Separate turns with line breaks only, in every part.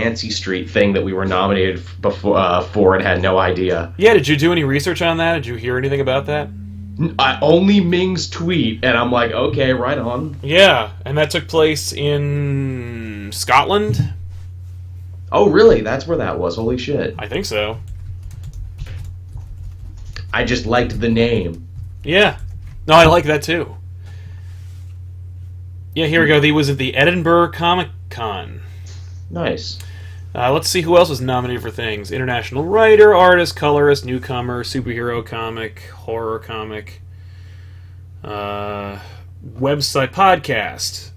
Yancey Street thing that we were nominated for and had no idea.
Yeah, did you do any research on that? Did you hear anything about that?
Only Ming's tweet, and I'm like, okay, right on.
Yeah, and that took place in Scotland?
Oh, really? That's where that was? Holy shit.
I think so.
I just liked the name.
Yeah. No, I like that too. Yeah, here we go. He was at the Edinburgh Comic Con.
Nice.
Let's see who else was nominated for things. International writer, artist, colorist, newcomer, superhero comic, horror comic, website, podcast.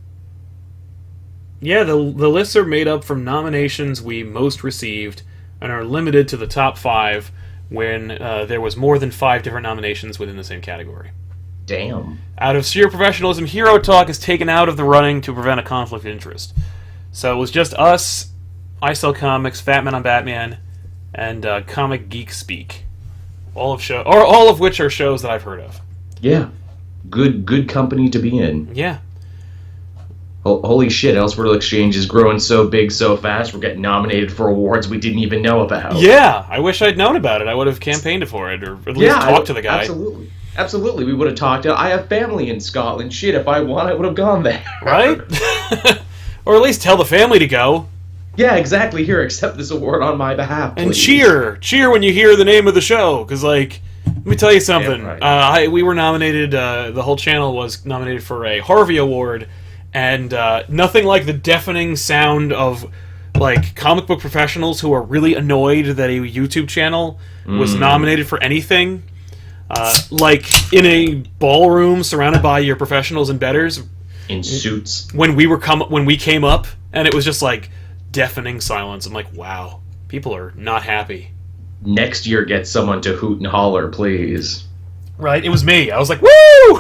Yeah, the lists are made up from nominations we most received and are limited to the top 5 when there was more than 5 different nominations within the same category.
Damn.
Out of sheer professionalism, Hero Talk is taken out of the running to prevent a conflict of interest. So it was just us, I Sell Comics, Fat Man on Batman, and Comic Geek Speak. All of which are shows that I've heard of.
Yeah. Good company to be in.
Yeah.
Holy shit, Elseworld Exchange is growing so big so fast, we're getting nominated for awards we didn't even know about.
Yeah, I wish I'd known about it. I would have campaigned for it, or at least talked to the guy.
Absolutely, we would have talked. I have family in Scotland. Shit, if I won, I would have gone there.
Right? Or at least tell the family to go.
Yeah, exactly. Here, accept this award on my behalf, please.
And cheer when you hear the name of the show, because, like, let me tell you something.
Yeah, right.
We were nominated, the whole channel was nominated for a Harvey Award, and nothing like the deafening sound of, like, comic book professionals who are really annoyed that a YouTube channel was nominated for anything. Like, in a ballroom surrounded by your professionals and betters.
In suits.
When we came up, and it was just, like, deafening silence. I'm like, wow, people are not happy.
Next year, get someone to hoot and holler, please.
Right? It was me. I was like, woo!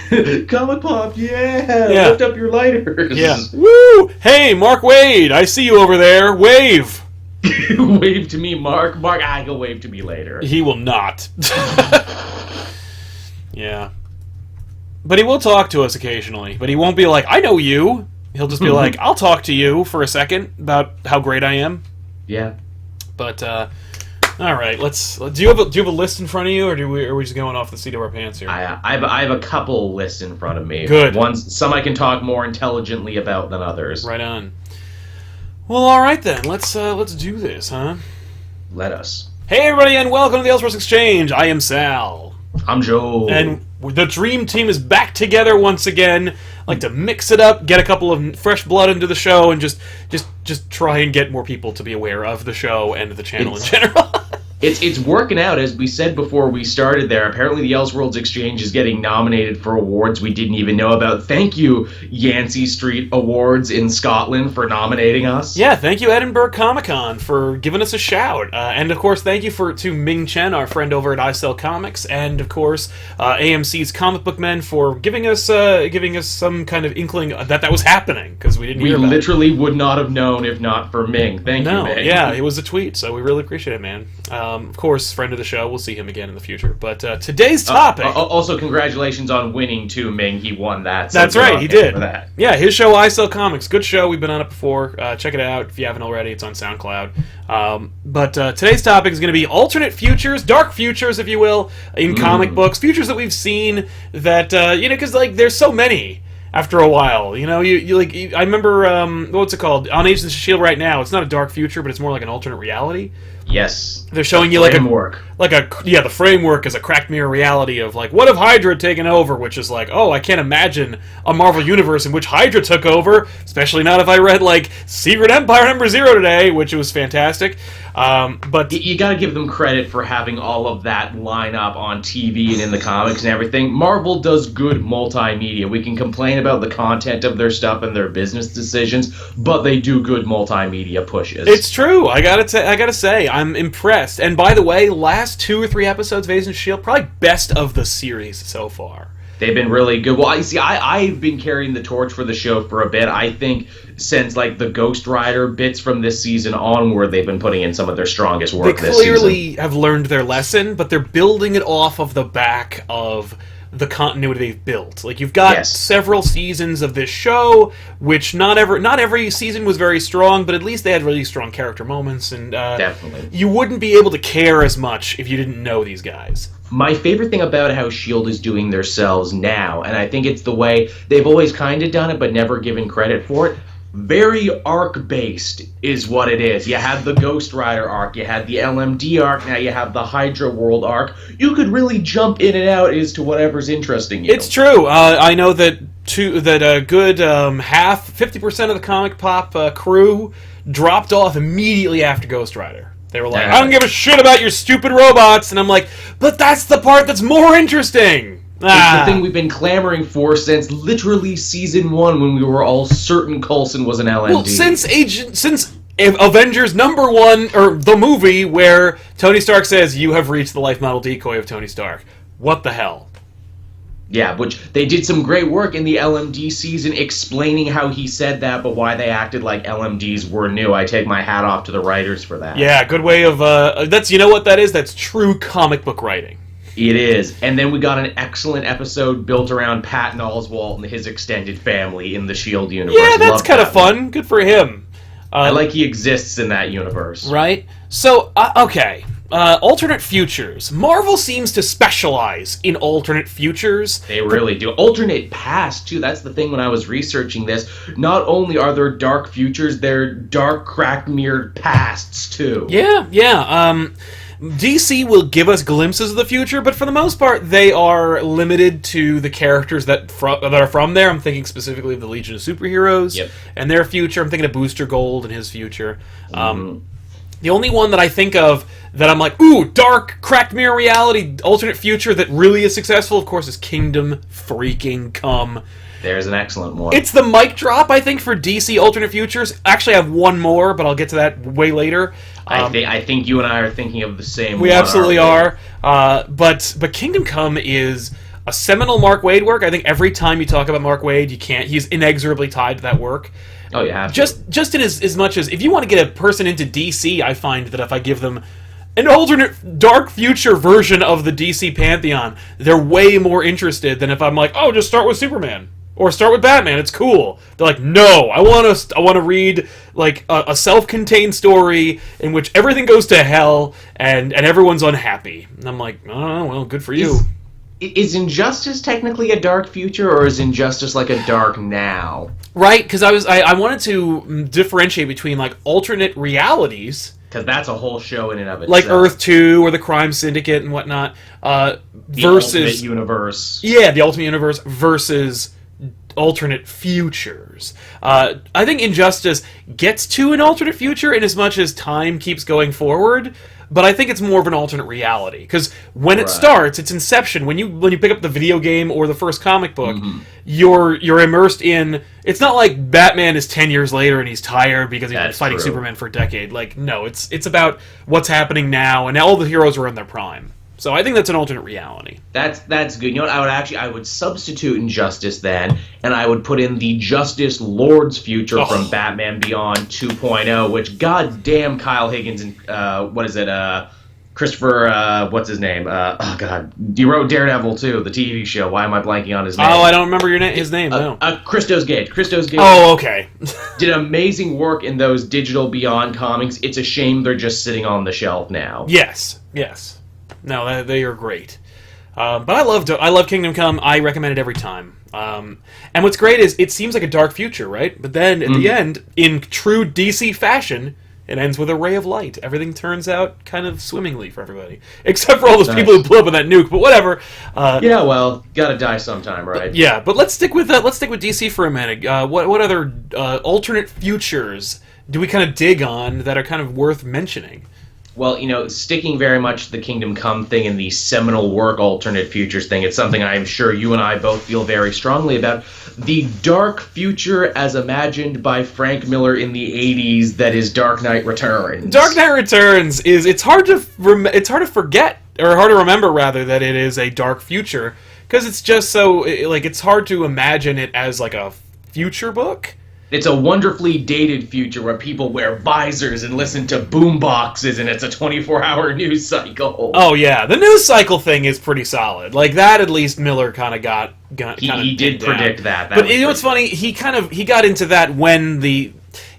ComicPOP, yeah! Lift up your lighters.
Yeah. Woo! Hey, Mark Wade, I see you over there. Wave!
Wave to me, Mark. Mark, he'll wave to me later.
He will not. Yeah. But he will talk to us occasionally. But he won't be like, I know you. He'll just be like, I'll talk to you for a second about how great I am.
Yeah.
But, all right, do you have a list in front of you, or are we just going off the seat of our pants here?
I have a couple lists in front of me.
Good.
Some I can talk more intelligently about than others.
Right on. Well, all right then. Let's do this, huh?
Let us.
Hey, everybody, and welcome to the Elseworlds Exchange. I am Sal.
I'm Joel.
And the Dream Team is back together once again. Like to mix it up, get a couple of fresh blood into the show, and just try and get more people to be aware of the show and the channel in general.
It's working out, as we said before we started there. Apparently the Elseworlds Exchange is getting nominated for awards we didn't even know about. Thank you, Yancey Street Awards in Scotland, for nominating us.
Yeah, thank you, Edinburgh Comic Con, for giving us a shout. And, of course, thank you to Ming Chen, our friend over at I Sell Comics, and, of course, AMC's Comic Book Men for giving us some kind of inkling that was happening, because we didn't hear about it.
We literally would not have known if not for Ming. Thank you, Ming.
Yeah, it was a tweet, so we really appreciate it, man. Of course, friend of the show. We'll see him again in the future. But today's topic...
also, congratulations on winning, too, Ming. He won that. So
that's right, he did.
For that.
Yeah, his show, I Sell Comics. Good show. We've been on it before. Check it out if you haven't already. It's on SoundCloud. But today's topic is going to be alternate futures, dark futures, if you will, in comic books. Futures that we've seen that, because, like, there's so many... After a while, I remember, what's it called? On Agents of S.H.I.E.L.D. right now, it's not a dark future, but it's more like an alternate reality.
Yes.
They're showing you the framework is a cracked mirror reality of like, what if Hydra had taken over? Which is like, oh, I can't imagine a Marvel universe in which Hydra took over, especially not if I read like Secret Empire #0 today, which was fantastic. But
you got to give them credit for having all of that line up on TV and in the comics and everything. Marvel does good multimedia. We can complain about the content of their stuff and their business decisions, but they do good multimedia pushes.
It's true. I gotta say, I'm impressed. And by the way, last 2 or 3 episodes of Agents of S.H.I.E.L.D. probably best of the series so far.
They've been really good. Well, I've been carrying the torch for the show for a bit. I think since like the Ghost Rider bits from this season onward, they've been putting in some of their strongest work this season.
They clearly have learned their lesson, but they're building it off of the back of the continuity they've built. Like, you've got
Yes.
several seasons of this show, which not every season was very strong, but at least they had really strong character moments, and
Definitely.
you wouldn't be able to care as much if you didn't know these guys.
My favorite thing about how S.H.I.E.L.D. is doing themselves now, and I think it's the way they've always kind of done it but never given credit for it, very arc-based is what it is. You had the Ghost Rider arc, you had the LMD arc, now you have the Hydra World arc. You could really jump in and out as to whatever's interesting you.
It's true. I know that a good 50% of the ComicPOP crew dropped off immediately after Ghost Rider. They were like, I don't give a shit about your stupid robots, and I'm like, but that's the part that's more interesting.
It's the thing we've been clamoring for since literally season 1 when we were all certain Coulson was an LMD.
Well, since Avengers #1, or the movie where Tony Stark says, you have reached the life model decoy of Tony Stark. What the hell?
Yeah, which they did some great work in the LMD season explaining how he said that, but why they acted like LMDs were new. I take my hat off to the writers for that.
Yeah, good way of, you know what that is? That's true comic book writing.
It is. And then we got an excellent episode built around Patton Oswalt and his extended family in the S.H.I.E.L.D. universe.
Yeah, that's kind of fun. Good for him.
I like he exists in that universe.
Right? So, okay. Alternate futures. Marvel seems to specialize in alternate futures.
They really do. Alternate past, too. That's the thing when I was researching this. Not only are there dark futures, they're dark, cracked, mirrored pasts, too.
Yeah. DC will give us glimpses of the future, but for the most part, they are limited to the characters that are from there. I'm thinking specifically of the Legion of Superheroes and their future. I'm thinking of Booster Gold and his future. The only one that I think of that I'm like, ooh, dark, cracked mirror reality, alternate future that really is successful, of course, is Kingdom freaking Come.
There's an excellent one.
It's the mic drop, I think, for DC alternate futures. Actually, I have one more, but I'll get to that way later.
I think you and I are thinking of the same
We
one,
absolutely are. But Kingdom Come is a seminal Mark Waid work. I think every time you talk about Mark Waid, he's inexorably tied to that work.
Oh, yeah.
Just in as much as, if you want to get a person into DC, I find that if I give them an alternate dark future version of the DC Pantheon, they're way more interested than if I'm like, oh, just start with Superman. Or start with Batman, it's cool. They're like, no, I want to read like a self-contained story in which everything goes to hell and everyone's unhappy. And I'm like, oh, well, good for you.
Is Injustice technically a dark future, or is Injustice like a dark now?
Right, because I wanted to differentiate between like alternate realities.
Because that's a whole show in and of itself.
Like Earth 2 or the Crime Syndicate and whatnot. Versus
the Ultimate Universe.
Yeah, the Ultimate Universe versus alternate futures. I think Injustice gets to an alternate future in as much as time keeps going forward, but I think it's more of an alternate reality. Because when it starts, it's Inception. When you pick up the video game or the first comic book, you're immersed in... It's not like Batman is 10 years later and he's tired because he's been fighting Superman for a decade. Like, no, it's about what's happening now, and all the heroes are in their prime. So I think that's an alternate reality.
That's good. You know what? I would substitute Injustice then, and I would put in the Justice Lord's future from Batman Beyond 2.0, which goddamn Kyle Higgins and Christopher what's his name? Oh god, he wrote Daredevil too, the TV show. Why am I blanking on his name?
Oh, I don't remember his name. No.
Christos Gage.
Oh, okay.
Did amazing work in those digital Beyond comics. It's a shame they're just sitting on the shelf now.
Yes. No, they are great. But I love Kingdom Come. I recommend it every time. And what's great is it seems like a dark future, right? But then at the end, in true DC fashion, it ends with a ray of light. Everything turns out kind of swimmingly for everybody, except for all those people who blew up in that nuke. But whatever.
Yeah, well, gotta die sometime, right?
Yeah, but let's stick with DC for a minute. What other alternate futures do we kind of dig on that are kind of worth mentioning?
Well, sticking very much to the Kingdom Come thing and the seminal work alternate futures thing, it's something I'm sure you and I both feel very strongly about. The dark future as imagined by Frank Miller in the 80s that is Dark Knight Returns.
Dark Knight Returns it's hard to forget, or hard to remember rather, that it is a dark future, because it's just so, it's hard to imagine it as like a future book.
It's a wonderfully dated future where people wear visors and listen to boom boxes, and it's a 24-hour news cycle.
Oh yeah, the news cycle thing is pretty solid. Like that, at least Miller kind of got.
He did predict that.
But you know what's funny? He got into that when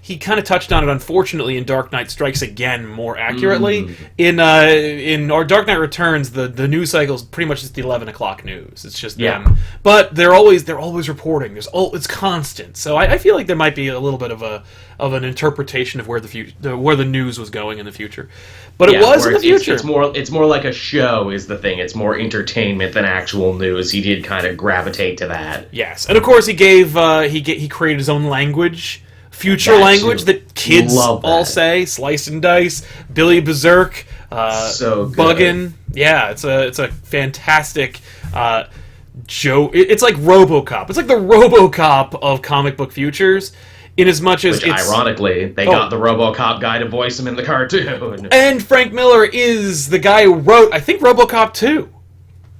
he kind of touched on it, unfortunately, in Dark Knight Strikes Again more accurately. In Dark Knight Returns, the news cycle is pretty much just the 11 o'clock news. It's just them, but they're always reporting. It's constant. So I feel like there might be a little bit of an interpretation of where the news was going in the future. But it was in the future.
It's more like a show is the thing. It's more entertainment than actual news. He did kind of gravitate to that.
Yes, and of course he created his own language. Future language that kids all say, slice and dice, Billy Berserk,
so good.
Buggin'. Yeah, it's a fantastic joke. It's like RoboCop. It's like the RoboCop of comic book futures, in as much as
ironically they got the RoboCop guy to voice him in the cartoon.
And Frank Miller is the guy who wrote, I think, RoboCop 2.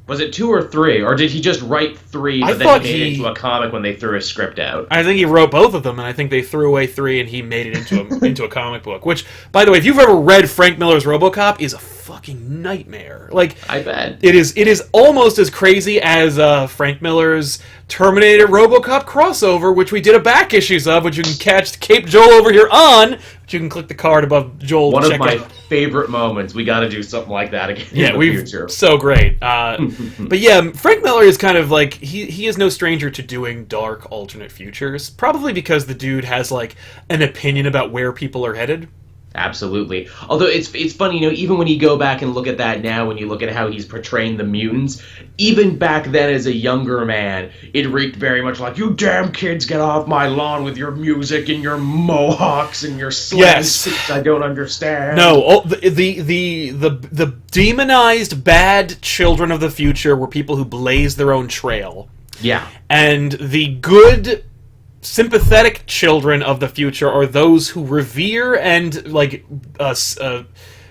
Was it 2 or 3, or did he just write 3, but then he made it into a comic when they threw his script out?
I think he wrote both of them, and I think they threw away 3, and he made it into a comic book. Which, by the way, if you've ever read Frank Miller's RoboCop, is a fucking nightmare. Like,
I bet
it is almost as crazy as Frank Miller's Terminator RoboCop crossover, which we did a back issues of, which you can catch Cape Joel over here on. Which you can click the card above Joel.
One of my favorite moments. We got to do something like that again.
Yeah,
in the future.
So great. But yeah, Frank Miller is kind of like he is no stranger to doing dark alternate futures. Probably because the dude has like an opinion about where people are headed.
Absolutely. Although it's funny, even when you go back and look at that now, when you look at how he's portraying the mutants, even back then as a younger man, it reeked very much like, you damn kids, get off my lawn with your music and your mohawks and your slang suits I don't understand.
No, the demonized bad children of the future were people who blaze their own trail.
Yeah.
And the good sympathetic children of the future are those who revere and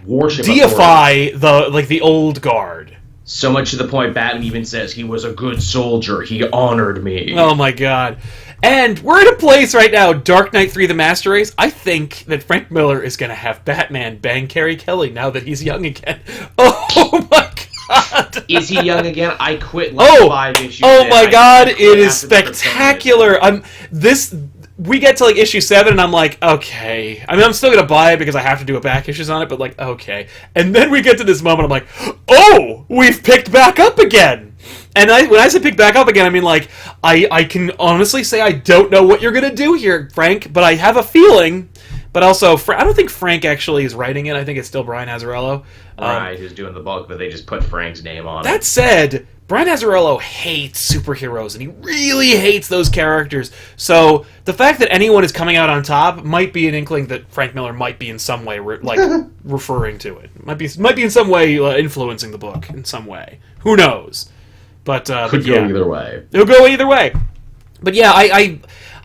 worship,
deify the old guard.
So much to the point Batman even says he was a good soldier. He honored me.
Oh my god. And we're in a place right now, Dark Knight 3 The Master Race. I think that Frank Miller is going to have Batman bang Carrie Kelly now that he's young again. Oh my god.
Is he young again? I quit 5 issues.
Oh my god, it is spectacular. We get to like issue 7 and I'm like, okay. I mean, I'm still going to buy it because I have to do a back issues on it, but like, okay. And then we get to this moment, I'm like, oh, we've picked back up again. And when I say pick back up again, I mean like, I can honestly say I don't know what you're going to do here, Frank, but I have a feeling. But also, I don't think Frank actually is writing it. I think it's still Brian Azzarello.
Right, who's doing the bulk, but they just put Frank's name on it.
That said, Brian Azzarello hates superheroes, and he really hates those characters. So the fact that anyone is coming out on top might be an inkling that Frank Miller might be in some way referring to it. Might be in some way influencing the book in some way. Who knows? But
could go either way.
It'll go either way. But yeah,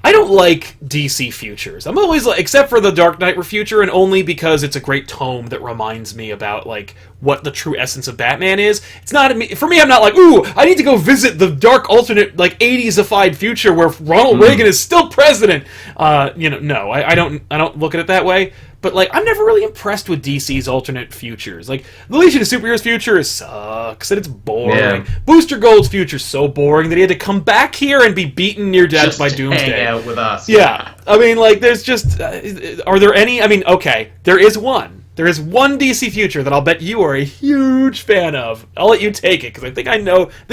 I don't like DC futures. I'm always like, except for the Dark Knight future, and only because it's a great tome that reminds me about like what the true essence of Batman is. It's not for me. I'm not like, ooh, I need to go visit the dark alternate like 80s-ified future where Ronald Reagan is still president. No, I don't look at it that way. But like, I'm never really impressed with DC's alternate futures. Like, the Legion of Superheroes future sucks, and it's boring. Yeah. Booster Gold's future is so boring that he had to come back here and be beaten near death
just
by Doomsday.
Hang out with us.
Yeah. I mean, like, there's just... are there any... I mean, okay, there is one. There is one DC future that I'll bet you are a huge fan of. I'll let you take it, because I think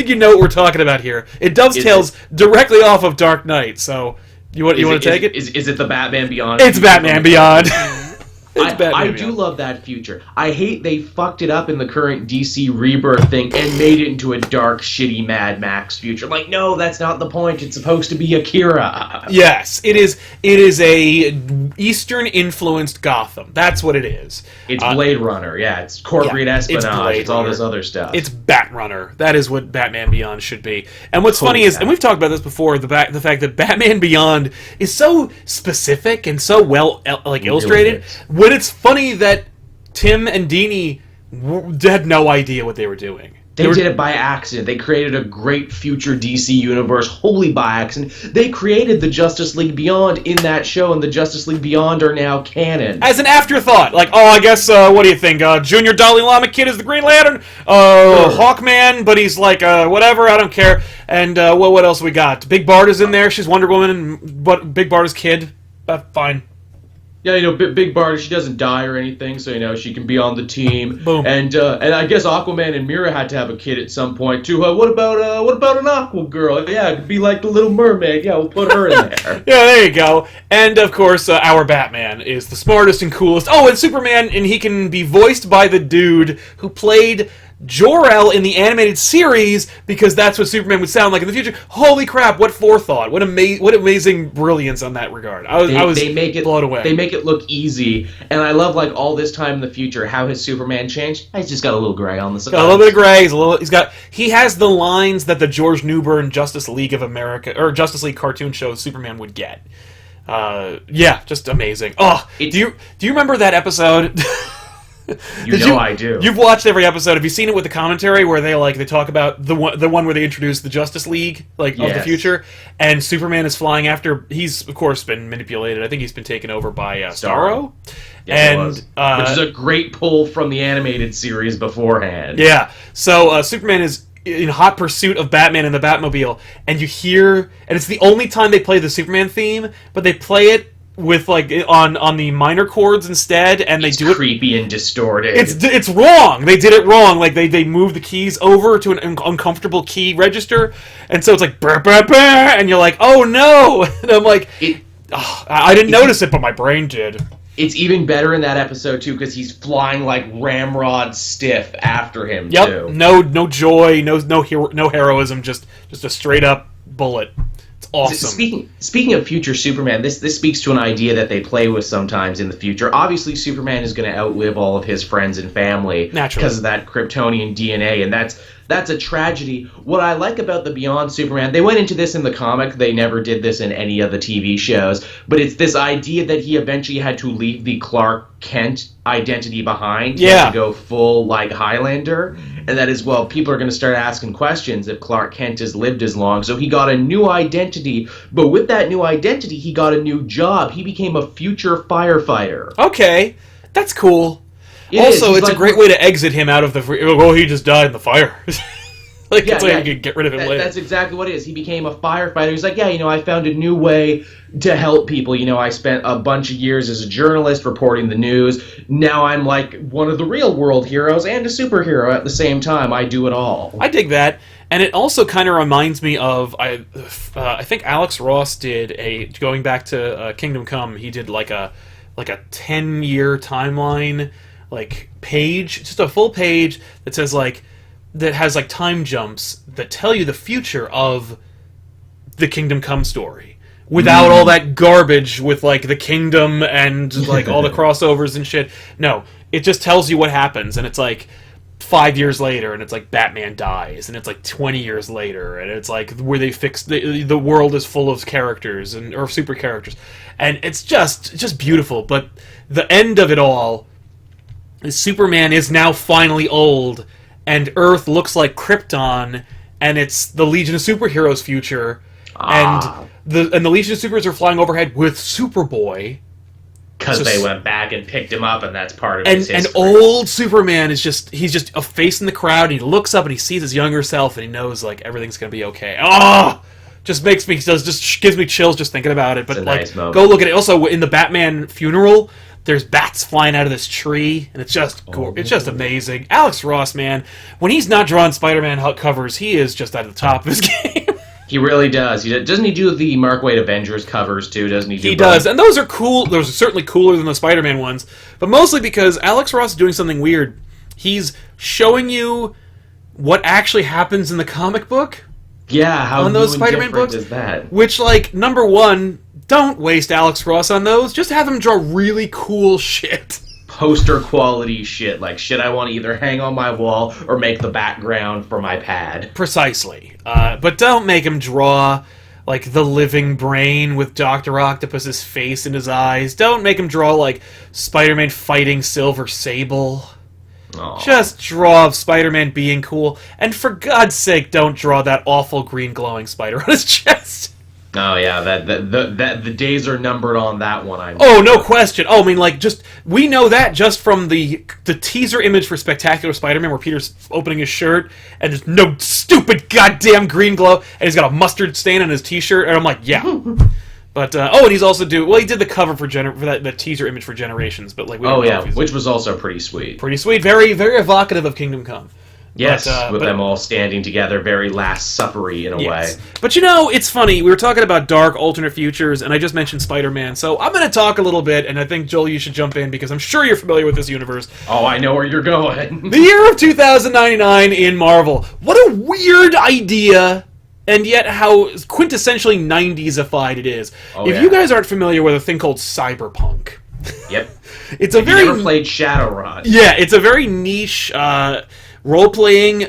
you know what we're talking about here. It dovetails directly off of Dark Knight, so... You want to take it?
Is it the Batman Beyond?
It's Batman Beyond.
I do love that future. I hate they fucked it up in the current DC Rebirth thing and made it into a dark, shitty Mad Max future. Like, no, that's not the point. It's supposed to be Akira.
Yes, it is. It is a Eastern-influenced Gotham. That's what it is.
It's Blade Runner. Yeah, it's corporate espionage. It's all this other stuff.
It's Batrunner. That is what Batman Beyond should be. And what's funny is, and we've talked about this before, the fact that Batman Beyond is so specific and so well illustrated. When it's funny that Tim and Dini had no idea what they were doing.
They did it by accident. They created a great future DC universe wholly by accident. They created the Justice League Beyond in that show, and the Justice League Beyond are now canon.
As an afterthought. Like, oh, I guess, what do you think? Junior Dalai Lama Kid is the Green Lantern? Hawkman, but he's like, whatever, I don't care. And, what else we got? Big Barda's in there. She's Wonder Woman, but Big Barda's kid. Fine.
Yeah, Big Barda, she doesn't die or anything, so, she can be on the team.
Boom.
And I guess Aquaman and Mira had to have a kid at some point, too. What about an Aqua girl? Yeah, it could be like the Little Mermaid. Yeah, we'll put her in there.
Yeah, there you go. And, of course, our Batman is the smartest and coolest. Oh, and Superman, and he can be voiced by the dude who played Jor-El in the animated series, because that's what Superman would sound like in the future. Holy crap, what forethought. What amazing brilliance on that regard. I was blown away.
They make it look easy, and I love, like, all this time in the future, how his Superman changed. He's just got a little gray on the side.
Got a little bit of gray. He has the lines that the George Newbern Justice League of America, or Justice League cartoon show Superman would get. Yeah, just amazing. Oh, do you remember that episode?
I do.
You've watched every episode. Have you seen it with the commentary where they talk about the one where they introduce the Justice League of the future, and Superman is flying after? He's of course been manipulated. I think he's been taken over by Starro.
Yes, which is a great pull from the animated series beforehand.
Yeah. So Superman is in hot pursuit of Batman in the Batmobile, and you hear, and it's the only time they play the Superman theme, but they play it with like on the minor chords instead, and they do it
creepy and distorted.
It's wrong. They did it wrong. Like they move the keys over to an uncomfortable key register, and so it's like burr, burr, burr, and you're like, oh no, and I'm like, I didn't notice it, but my brain did.
It's even better in that episode too, because he's flying like ramrod stiff after him too.
No joy, no heroism, just a straight up bullet. Awesome.
Speaking of future Superman, this speaks to an idea that they play with sometimes in the future. Obviously, Superman is going to outlive all of his friends and family because of that Kryptonian DNA, and that's a tragedy. What I like about the Beyond Superman, they went into this in the comic, they never did this in any of the TV shows, but it's this idea that he eventually had to leave the Clark Kent identity behind. He had to go full, like, Highlander, and that is, well, people are going to start asking questions if Clark Kent has lived as long, so he got a new identity, but with that new identity, he got a new job. He became a future firefighter.
Okay, that's cool. It's like, a great way to exit him out of the... he just died in the fire. You can get rid of him later.
That's exactly what it is. He became a firefighter. He's like, I found a new way to help people. I spent a bunch of years as a journalist reporting the news. Now I'm like one of the real world heroes and a superhero at the same time. I do it all.
I dig that. And it also kind of reminds me of... I think Alex Ross did going back to Kingdom Come, he did like a 10-year timeline... page, just a full page that says that has time jumps that tell you the future of the Kingdom Come story without all that garbage with the kingdom and all the crossovers and shit. No, it just tells you what happens, and it's 5 years later, and it's Batman dies, and it's 20 years later, and it's where they fix the world is full of characters or super characters, and it's just beautiful. But the end of it all, Superman is now finally old, and Earth looks like Krypton, and it's the Legion of Superheroes future, and the Legion of Superheroes are flying overhead with Superboy.
Because they went back and picked him up, and that's part of his history.
And old Superman is he's just a face in the crowd, and he looks up and he sees his younger self, and he knows everything's going to be okay. Just gives me chills just thinking about it. But
nice moment.
Go look at it. Also, in the Batman funeral, there's bats flying out of this tree, and it's just amazing. Alex Ross, man, when he's not drawing Spider-Man covers, he is just at the top of his game.
He really does. Doesn't he do the Mark Waid Avengers covers too? Doesn't he?
He does, and those are cool. Those are certainly cooler than the Spider-Man ones, but mostly because Alex Ross is doing something weird. He's showing you what actually happens in the comic book.
Yeah, how
on those Spider-Man books
is that?
Which, number one, don't waste Alex Ross on those. Just have him draw really cool shit.
Poster quality shit, shit I want to either hang on my wall or make the background for my pad.
Precisely. But don't make him draw the living brain with Dr. Octopus's face in his eyes. Don't make him draw Spider-Man fighting Silver Sable.
Aw.
Just draw Spider-Man being cool, and for God's sake, don't draw that awful green glowing spider on his chest.
Oh yeah, the days are numbered on that one.
Oh, no question. Oh, I mean, like, we know that just from the teaser image for Spectacular Spider-Man, where Peter's opening his shirt and there's no stupid goddamn green glow, and he's got a mustard stain on his t-shirt, and I'm like, yeah. But and he's also he did the cover for that teaser image for Generations, but like, we don't know if
which was also pretty sweet.
Pretty sweet, very very evocative of Kingdom Come.
Yes, with them all standing together, very Last Supper-y in a way.
But it's funny, we were talking about dark alternate futures, and I just mentioned Spider-Man, so I'm going to talk a little bit, and I think, Joel, you should jump in, because I'm sure you're familiar with this universe.
Oh, I know where you're going.
The year of 2099 in Marvel. What a weird idea, and yet how quintessentially 90s-ified it is. If you guys aren't familiar with a thing called cyberpunk...
Yep.
It's a very...
never played Shadowrun.
Yeah, it's a very niche... role-playing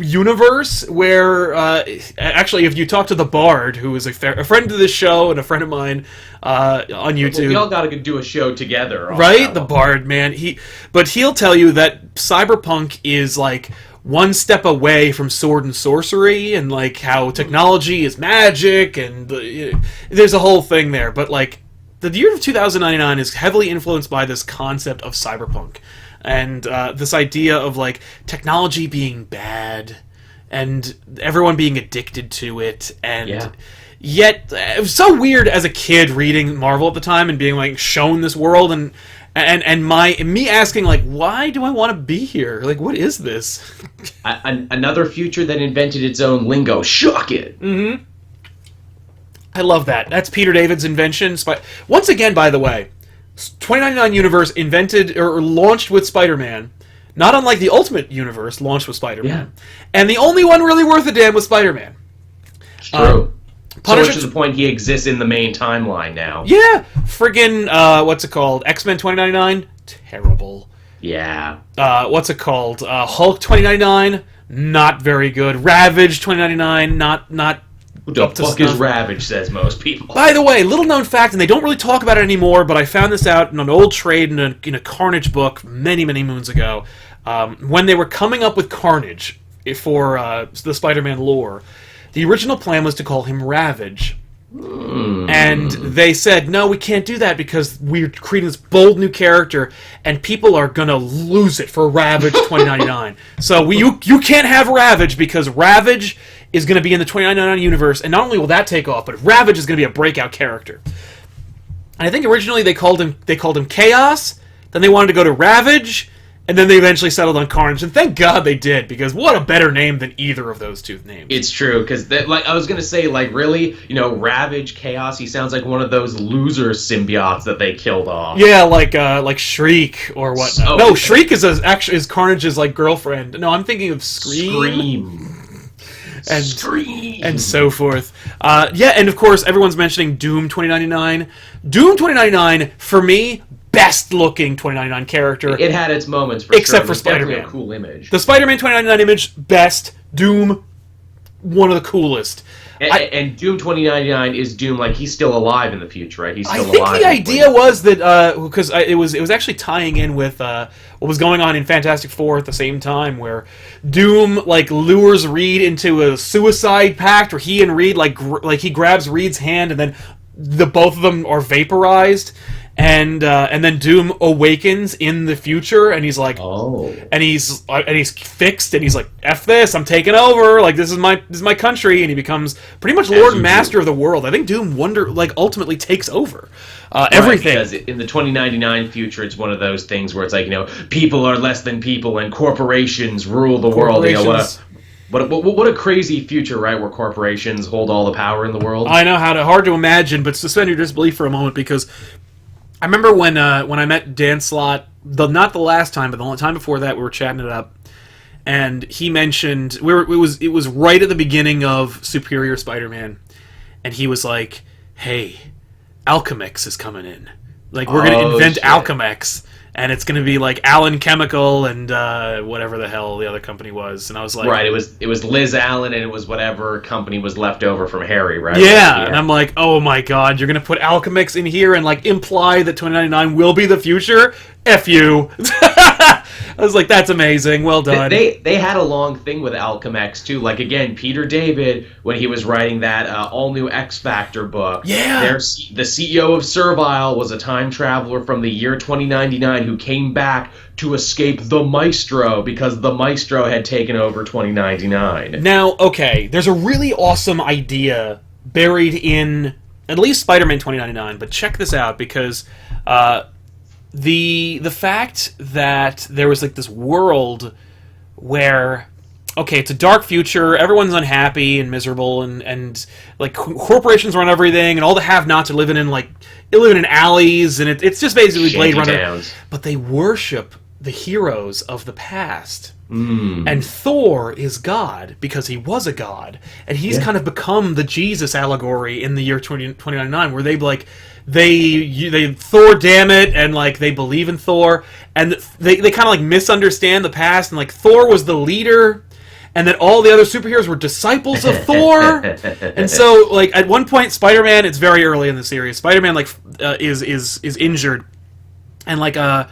universe where, actually, if you talk to the Bard, who is a friend of this show and a friend of mine on YouTube...
We all gotta do a show together.
Right? The Bard, man. He'll tell you that cyberpunk is, like, one step away from sword and sorcery, and, like, how technology is magic, and there's a whole thing there. But, like, the year of 2099 is heavily influenced by this concept of cyberpunk. And this idea of, like, technology being bad and everyone being addicted to it, and yet it was so weird as a kid reading Marvel at the time and being, like, shown this world, and me asking, like, why do I want to be here? Like, what is this?
Another future that invented its own lingo. Shock it!
Mm-hmm. I love that. That's Peter David's invention. Once again, by the way, 2099 Universe invented or launched with Spider-Man, not unlike the Ultimate Universe launched with Spider-Man. Yeah. And the only one really worth a damn was Spider-Man.
It's true. So much to the point he exists in the main timeline now.
Yeah. Friggin', what's it called? X-Men 2099? Terrible.
Yeah.
What's it called? Hulk 2099? Not very good. Ravage 2099? Not
Who the fuck is Ravage, says most people.
By the way, little known fact, and they don't really talk about it anymore, but I found this out in an old trade in a Carnage book many, many moons ago. When they were coming up with Carnage for the Spider-Man lore, the original plan was to call him Ravage. And they said, no, we can't do that because we're creating this bold new character and people are going to lose it for Ravage 2099. So you can't have Ravage because Ravage is going to be in the 2099 universe, and not only will that take off, but Ravage is going to be a breakout character. And I think originally they called him Chaos, then they wanted to go to Ravage, and then they eventually settled on Carnage, and thank God they did, because what a better name than either of those two names.
It's true, because like I was gonna say, like really, Ravage, Chaos, he sounds like one of those loser symbiotes that they killed off.
Yeah, like Shriek or whatnot. No, Shriek is Carnage's like girlfriend. No, I'm thinking of Scream. And so forth. And of course, everyone's mentioning Doom 2099. Doom 2099, for me, best looking 2099 character.
It had its moments,
except for Spider-Man.
A cool image.
The Spider-Man 2099 image, best. Doom, one of the coolest.
And Doom 2099 is Doom, like he's still alive in the future, right? He's still alive.
I think the idea was that because it was actually tying in with what was going on in Fantastic Four at the same time, where Doom like lures Reed into a suicide pact, where he and Reed like he grabs Reed's hand, and then the both of them are vaporized. And then Doom awakens in the future, and he's like, and he's fixed, and he's like, "F this, I'm taking over. Like this is my country," and he becomes pretty much Lord and Master of the world. I think Doom ultimately takes over everything.
Because in the 2099 future, it's one of those things where it's like people are less than people, and corporations rule the world. What a crazy future, right? Where corporations hold all the power in the world.
I know hard to imagine, but suspend your disbelief for a moment, because I remember when I met Dan Slott, not the last time, but the time before that, we were chatting it up, and he mentioned it was right at the beginning of Superior Spider-Man, and he was like, "Hey, Alchemix is coming in. Like we're gonna invent Alchemix, and it's gonna be like Allen Chemical and whatever the hell the other company was." And I was like,
right, it was Liz Allen, and it was whatever company was left over from Harry, right?
Yeah, and I'm like, oh my god, you're gonna put Alchemix in here and like imply that 2099 will be the future? F you. I was like, that's amazing. Well done.
They had a long thing with Alchemy X too. Like again, Peter David, when he was writing that all new X Factor book, the CEO of Servile was a time traveler from the year 2099 who came back to escape the Maestro because the Maestro had taken over 2099.
Now, okay, there's a really awesome idea buried in at least Spider-Man 2099, but check this out, because the fact that there was like this world where, okay, it's a dark future, everyone's unhappy and miserable, and like corporations run everything, and all the have-nots are living in alleys, and it's just basically Blade Runner.
Towns.
But they worship the heroes of the past. And Thor is God because he was a god, and he's kind of become the Jesus allegory in the year 2099, where they Thor, damn it, and like they believe in Thor, and they kind of like misunderstand the past, and like Thor was the leader, and that all the other superheroes were disciples of Thor. And so like at one point, Spider-Man, it's very early in the series, Spider-Man is injured, and a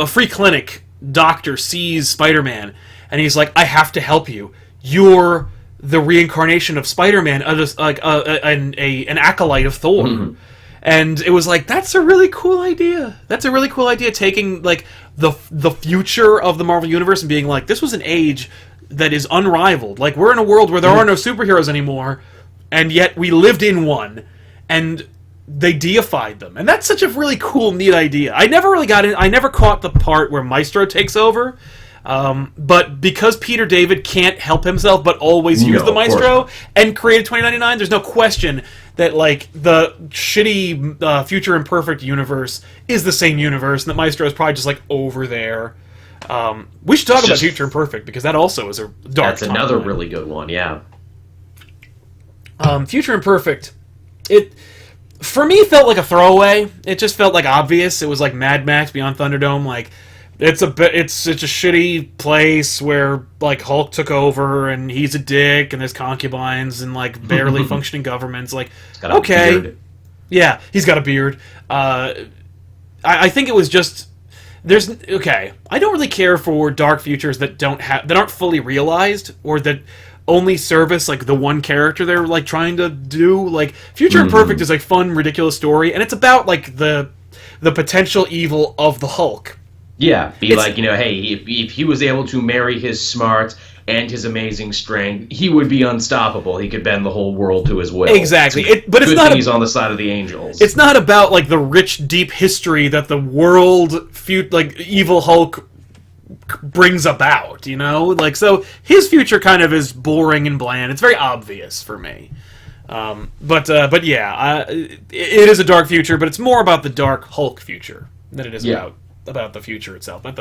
free clinic doctor sees Spider-Man, and he's like, I have to help you. You're the reincarnation of Spider-Man, an acolyte of Thor. Mm-hmm. And it was like, that's a really cool idea. That's a really cool idea, taking like the future of the Marvel Universe and being like, this was an age that is unrivaled. Like, we're in a world where there are no superheroes anymore, and yet we lived in one, and they deified them, and that's such a really cool, neat idea. I never caught the part where Maestro takes over, but because Peter David can't help himself but always use the Maestro and created 2099, there's no question that like the shitty Future Imperfect universe is the same universe, and that Maestro is probably just like over there. We should talk about Future Imperfect, because that also is a dark.
That's another really good one, yeah.
Future Imperfect, for me, felt like a throwaway. It just felt like obvious. It was like Mad Max Beyond Thunderdome. Like, it's such a shitty place where like Hulk took over, and he's a dick, and there's concubines and like barely functioning governments. Like, okay, yeah, he's got a beard. I think it was just I don't really care for dark futures that aren't fully realized, or that only service like the one character they're like trying to do. Like, Future Imperfect is like fun, ridiculous story, and it's about like the potential evil of the Hulk.
Yeah, like, hey, if he was able to marry his smarts and his amazing strength, he would be unstoppable. He could bend the whole world to his will.
Exactly. But it's not.
He's on the side of the angels.
It's not about like the rich, deep history that the world, evil Hulk brings about, like, so his future kind of is boring and bland. It's very obvious for me, but yeah, it is a dark future, but it's more about the dark Hulk future than it is about the future itself, not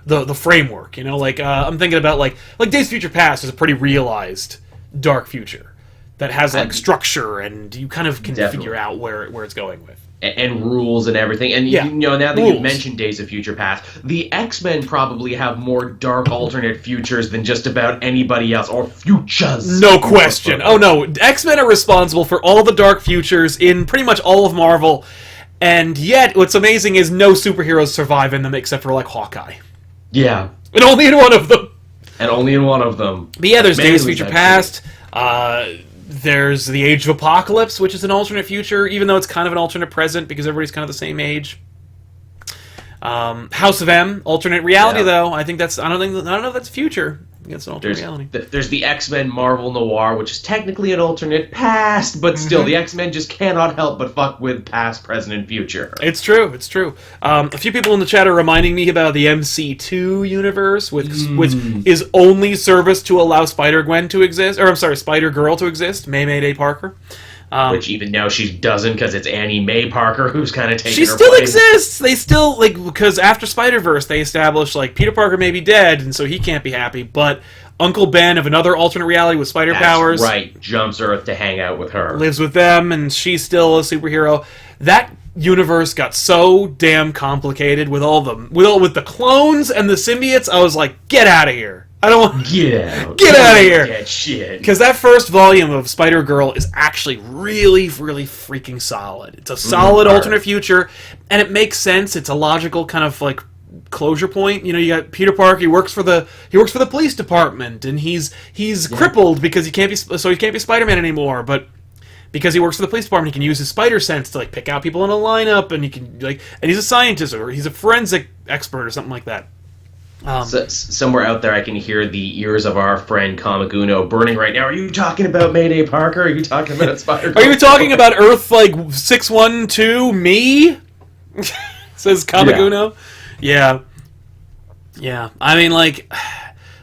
the framework. I'm thinking about like Days of Future Past is a pretty realized dark future that has like structure, and you kind of can figure out where it's going with.
And rules and everything. And, now that you've mentioned Days of Future Past, the X-Men probably have more dark alternate futures than just about anybody else, or futures.
No question. Oh, no. X-Men are responsible for all the dark futures in pretty much all of Marvel, and yet what's amazing is no superheroes survive in them except for, like, Hawkeye.
Yeah.
And only in one of them.
But
yeah, there's Days of Future Past. There's the Age of Apocalypse, which is an alternate future, even though it's kind of an alternate present because everybody's kind of the same age. House of M, alternate reality, though. I don't know if that's future. I think it's an alternate reality.
There's the X-Men Marvel Noir, which is technically an alternate past, but still, the X-Men just cannot help but fuck with past, present, and future.
It's true. A few people in the chat are reminding me about the MC2 universe, which is only service to allow Spider-Girl to exist, Mayday Parker.
Which even now she doesn't, because it's Annie Mae Parker who's kind of taking
she
her
still
place.
Exists. They still, because after Spider-Verse, they established, Peter Parker may be dead, and so he can't be happy, but Uncle Ben of another alternate reality with spider powers...
right, jumps Earth to hang out with her.
Lives with them, and she's still a superhero. That universe got so damn complicated with the clones and the symbiotes. I was like, get out of here. I don't want...
Get out.
Get out of here.
That shit.
Because that first volume of Spider-Girl is actually really, really freaking solid. It's a solid alternate future, and it makes sense. It's a logical kind of, like, closure point. You know, you got Peter Parker. He works for the police department, and he's crippled because he can't be Spider-Man anymore. But because he works for the police department, he can use his spider sense to like pick out people in a lineup, and he can and he's a scientist or he's a forensic expert or something like that.
Somewhere out there, I can hear the ears of our friend Comic Uno burning right now. Are you talking about Mayday Parker? Are you talking about Spider-Man?
Are you talking about Earth, like, 612, me? Says Comic Uno. Yeah. Yeah. I mean, like,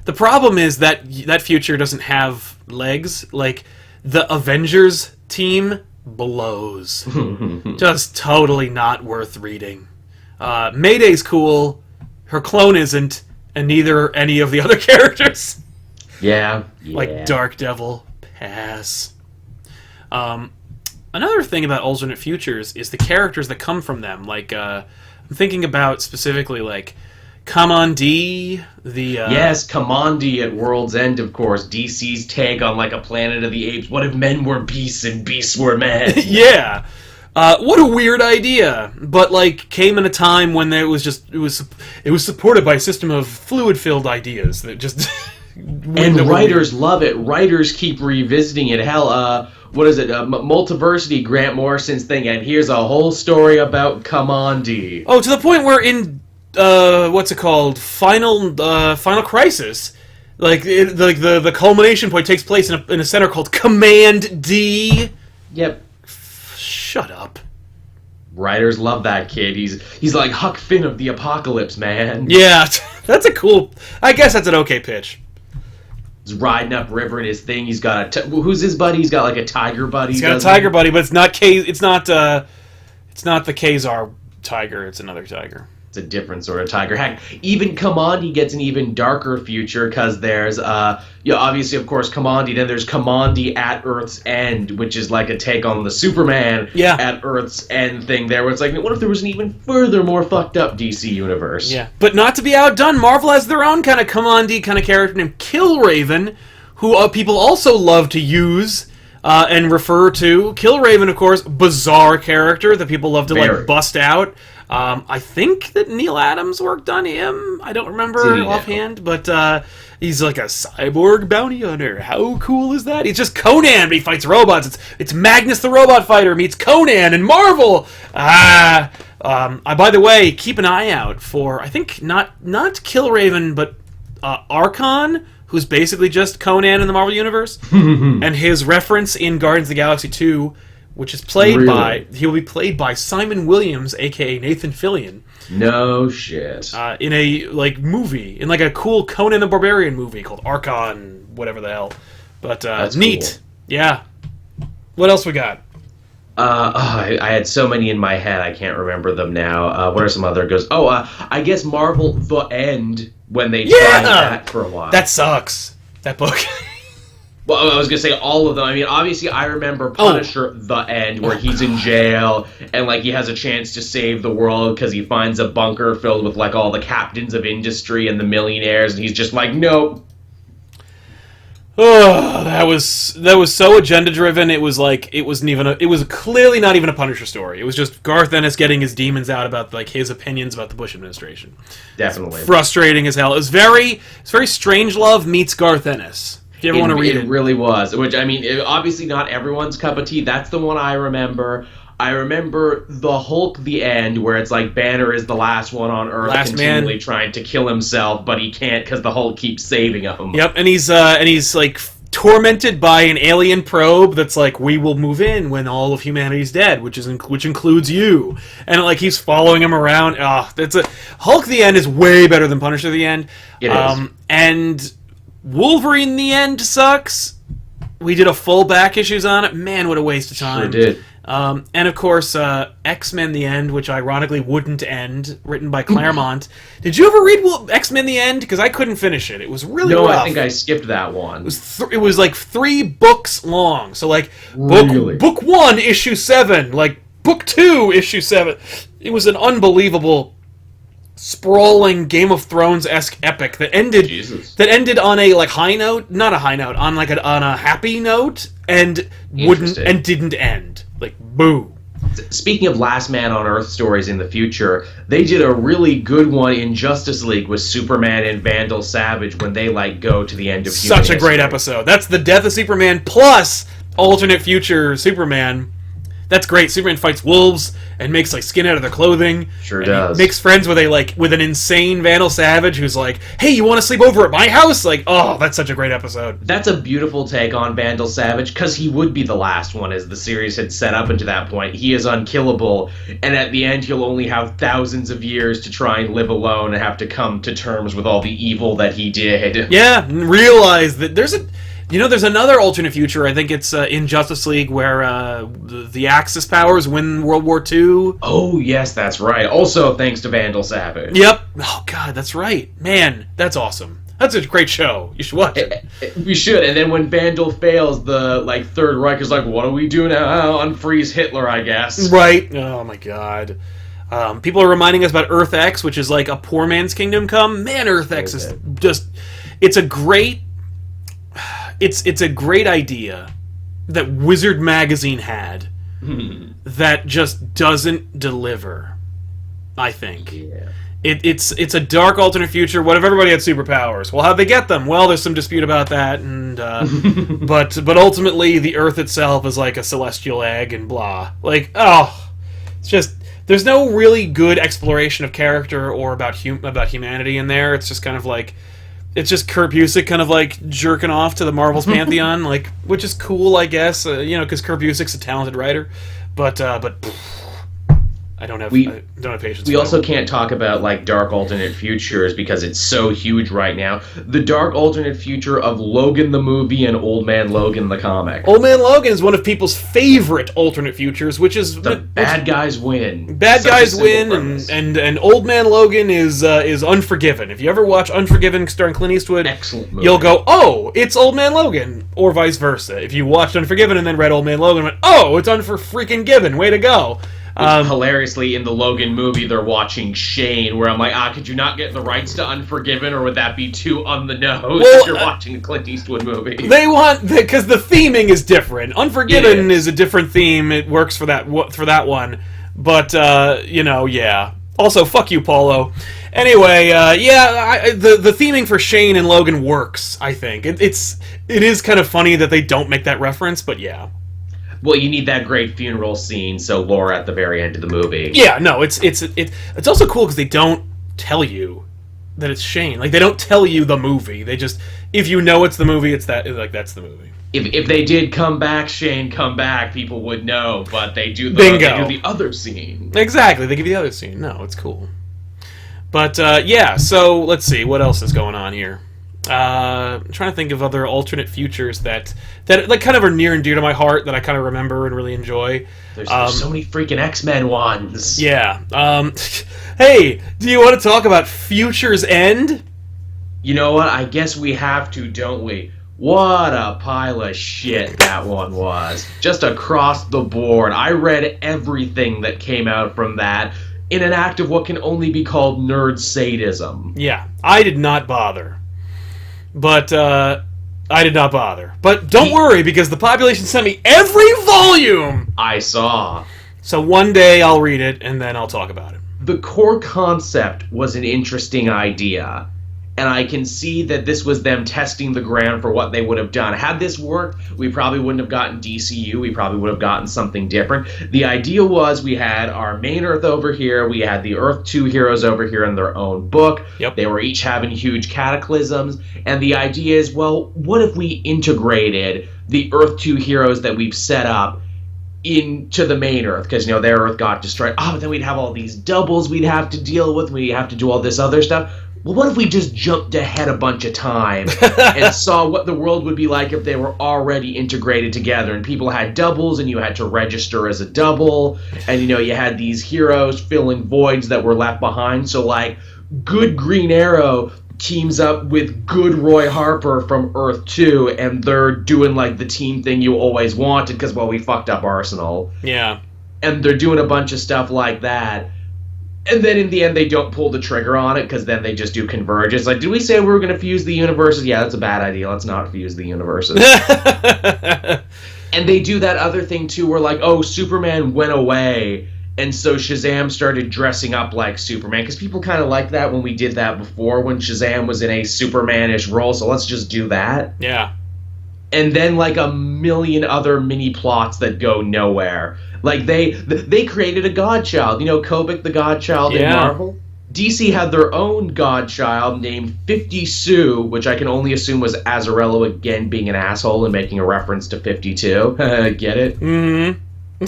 the problem is that that future doesn't have legs. Like, the Avengers team blows. Just totally not worth reading. Mayday's cool. Her clone isn't. And neither any of the other characters.
Yeah.
Like Dark Devil, pass. Another thing about alternate futures is the characters that come from them. Like, I'm thinking about specifically, like, Kamandi,
Yes, Kamandi at World's End, of course. DC's take on, like, a Planet of the Apes. What if men were beasts and beasts were men?
Yeah. What a weird idea, but like came in a time when it was supported by a system of fluid-filled ideas that just
and writers love it. Writers keep revisiting it. Hell, what is it? Multiversity, Grant Morrison's thing, and here's a whole story about Kamandi.
Oh, to the point where in what's it called? Final Crisis. Like the culmination point takes place in a center called Command D.
Yep.
Shut up.
Writers love that kid. He's like Huck Finn of the Apocalypse, man.
Yeah, that's a cool... I guess that's an okay pitch.
He's riding up river in his thing. He's got who's his buddy? He's got like a tiger buddy.
He's got a tiger buddy, but it's not the Khazar tiger. It's another tiger.
It's a different sort of tiger. Heck, even Kamandi gets an even darker future because there's, obviously, of course, Kamandi. Then there's Kamandi at Earth's End, which is like a take on the Superman at Earth's End thing there, where it's like, what if there was an even further, more fucked up DC universe?
Yeah, but not to be outdone, Marvel has their own kind of Kamandi kind of character named Killraven, who people also love to use and refer to. Killraven, of course, bizarre character that people love to like bust out. I think that Neil Adams worked on him. I don't remember offhand, but he's like a cyborg bounty hunter. How cool is that? He's just Conan, but he fights robots. It's Magnus the Robot Fighter meets Conan and Marvel. By the way, keep an eye out for, I think, not Killraven, but Archon, who's basically just Conan in the Marvel Universe, and his reference in Guardians of the Galaxy 2, which is he'll be played by Simon Williams, aka Nathan Fillion.
No shit.
In a like movie, in like a cool Conan the Barbarian movie called Archon, whatever the hell. But that's neat. Cool. Yeah. What else we got?
I had so many in my head, I can't remember them now. What are some other goes? I guess Marvel The End, when they tried that for a while.
That sucks. That book.
Well, I was going to say all of them. I mean, obviously, I remember Punisher The End, where he's in jail, and, like, he has a chance to save the world because he finds a bunker filled with, like, all the captains of industry and the millionaires, and he's just like, nope.
Oh, that was so agenda-driven, it was like, it was clearly not even a Punisher story. It was just Garth Ennis getting his demons out about, like, his opinions about the Bush administration.
Definitely.
Frustrating as hell. It's very Strangelove meets Garth Ennis. If you ever want to read it.
It really was. Which, I mean, obviously not everyone's cup of tea. That's the one I remember. I remember the Hulk The End, where it's like Banner is the last one on Earth, continually trying to kill himself, but he can't because the Hulk keeps saving him.
Yep, and he's like tormented by an alien probe that's like, we will move in when all of humanity's dead, which includes you. And like he's following him around. Hulk The End is way better than Punisher The End.
It is.
And Wolverine The End sucks. We did a full back issues on it. Man, what a waste of time.
Sure did.
And of course, X-Men The End, which ironically wouldn't end, written by Claremont. Did you ever read X-Men The End? Because I couldn't finish it. It was really rough.
No, I think I skipped that one.
It was like 3 books long. So like book 1, issue 7, like book 2, issue 7. It was an unbelievable sprawling Game of Thrones-esque epic that ended on a high note, not a high note, on on a happy note, and didn't end. Boo.
Speaking of Last Man on Earth stories in the future, they did a really good one in Justice League with Superman and Vandal Savage when they go to the end of human
Such a great episode. That's the death of Superman plus alternate future Superman. That's great. Superman fights wolves and makes skin out of their clothing.
Sure does.
Makes friends with with an insane Vandal Savage who's like, "Hey, you want to sleep over at my house?" Oh, that's such a great episode.
That's a beautiful take on Vandal Savage because he would be the last one, as the series had set up into that point. He is unkillable, and at the end, he'll only have thousands of years to try and live alone and have to come to terms with all the evil that he did.
Yeah, and realize that there's another alternate future. I think it's in Justice League where the Axis powers win World War II.
Oh, yes, that's right. Also, thanks to Vandal Savage.
Yep. Oh, God, that's right. Man, that's awesome. That's a great show. You should watch it.
We should. And then when Vandal fails, the Third Reich is what do we do now? Unfreeze Hitler, I guess.
Right. Oh, my God. People are reminding us about Earth X, which is a poor man's kingdom come. Man, Earth X is just... It's a great idea that Wizard Magazine had that just doesn't deliver, I think.
Yeah.
It's a dark alternate future. What if everybody had superpowers? Well, how'd they get them? Well, there's some dispute about that, and but ultimately the Earth itself is a celestial egg and blah. It's just there's no really good exploration of character or about humanity in there. It's just kind of it's just Kurt Busiek kind of jerking off to the Marvel's pantheon, which is cool, I guess, because Kurt Busiek's a talented writer, but I don't have patience.
We also can't talk about dark alternate futures because it's so huge right now. The dark alternate future of Logan the movie and Old Man Logan the comic.
Old Man Logan is one of people's favorite alternate futures, which is
the bad guys win.
Bad guys win, and Old Man Logan is Unforgiven. If you ever watch Unforgiven starring Clint Eastwood,
excellent movie.
You'll go, oh, it's Old Man Logan, or vice versa. If you watched Unforgiven and then read Old Man Logan, and went, oh, it's Unfor-freaking-given. Way to go.
Hilariously, in the Logan movie, they're watching Shane, where I'm could you not get the rights to Unforgiven, or would that be too on the nose if you're watching a Clint Eastwood movie?
They want, because the theming is different. Unforgiven is a different theme. It works for that one. But, yeah. Also, fuck you, Paulo. Anyway, the theming for Shane and Logan works, I think. It is kind of funny that they don't make that reference, but yeah.
Well, you need that great funeral scene, so Laura at the very end of the movie.
Yeah, no, it's also cool because they don't tell you that it's Shane. They don't tell you the movie. They just, if you know it's the movie, it's that that's the movie.
If they did come back, Shane, come back, people would know, but they do the other scene.
Exactly, they give you the other scene. No, it's cool. But, so let's see, what else is going on here? I'm trying to think of other alternate futures that kind of are near and dear to my heart that I kind of remember and really enjoy.
There's so many freaking X-Men ones.
Yeah. Hey, do you want to talk about Future's End?
You know what? I guess we have to, don't we? What a pile of shit that one was. Just across the board. I read everything that came out from that in an act of what can only be called nerd sadism.
Yeah, I did not bother. But, I did not bother. But don't worry, because the population sent me every volume!
I saw.
So one day I'll read it, and then I'll talk about it.
The core concept was an interesting idea. And I can see that this was them testing the ground for what they would have done. Had this worked, we probably wouldn't have gotten DCU. We probably would have gotten something different. The idea was we had our main Earth over here. We had the Earth 2 heroes over here in their own book.
Yep.
They were each having huge cataclysms. And the idea is, well, what if we integrated the Earth 2 heroes that we've set up into the main Earth? Because, their Earth got destroyed. Oh, but then we'd have all these doubles we'd have to deal with. We'd have to do all this other stuff. Well, what if we just jumped ahead a bunch of time and saw what the world would be like if they were already integrated together, and people had doubles and you had to register as a double, and you had these heroes filling voids that were left behind. So good Green Arrow teams up with good Roy Harper from Earth 2, and they're doing the team thing you always wanted because, well, we fucked up Arsenal.
Yeah.
And they're doing a bunch of stuff like that. And then in the end, they don't pull the trigger on it because then they just do convergence. Like, did we say we were going to fuse the universes? Yeah, that's a bad idea. Let's not fuse the universes. And they do that other thing, too, where, like, oh, Superman went away, and so Shazam started dressing up like Superman. Because people kind of liked that when we did that before, when Shazam was in a Superman-ish role, so let's just do that.
Yeah.
And then, like, a million other mini-plots that go nowhere. Like, they created a godchild. You know Kobik the godchild in Marvel? DC had their own godchild named 50 Sue, which I can only assume was Azzarello again being an asshole and making a reference to 52. Get it?
Mm-hmm.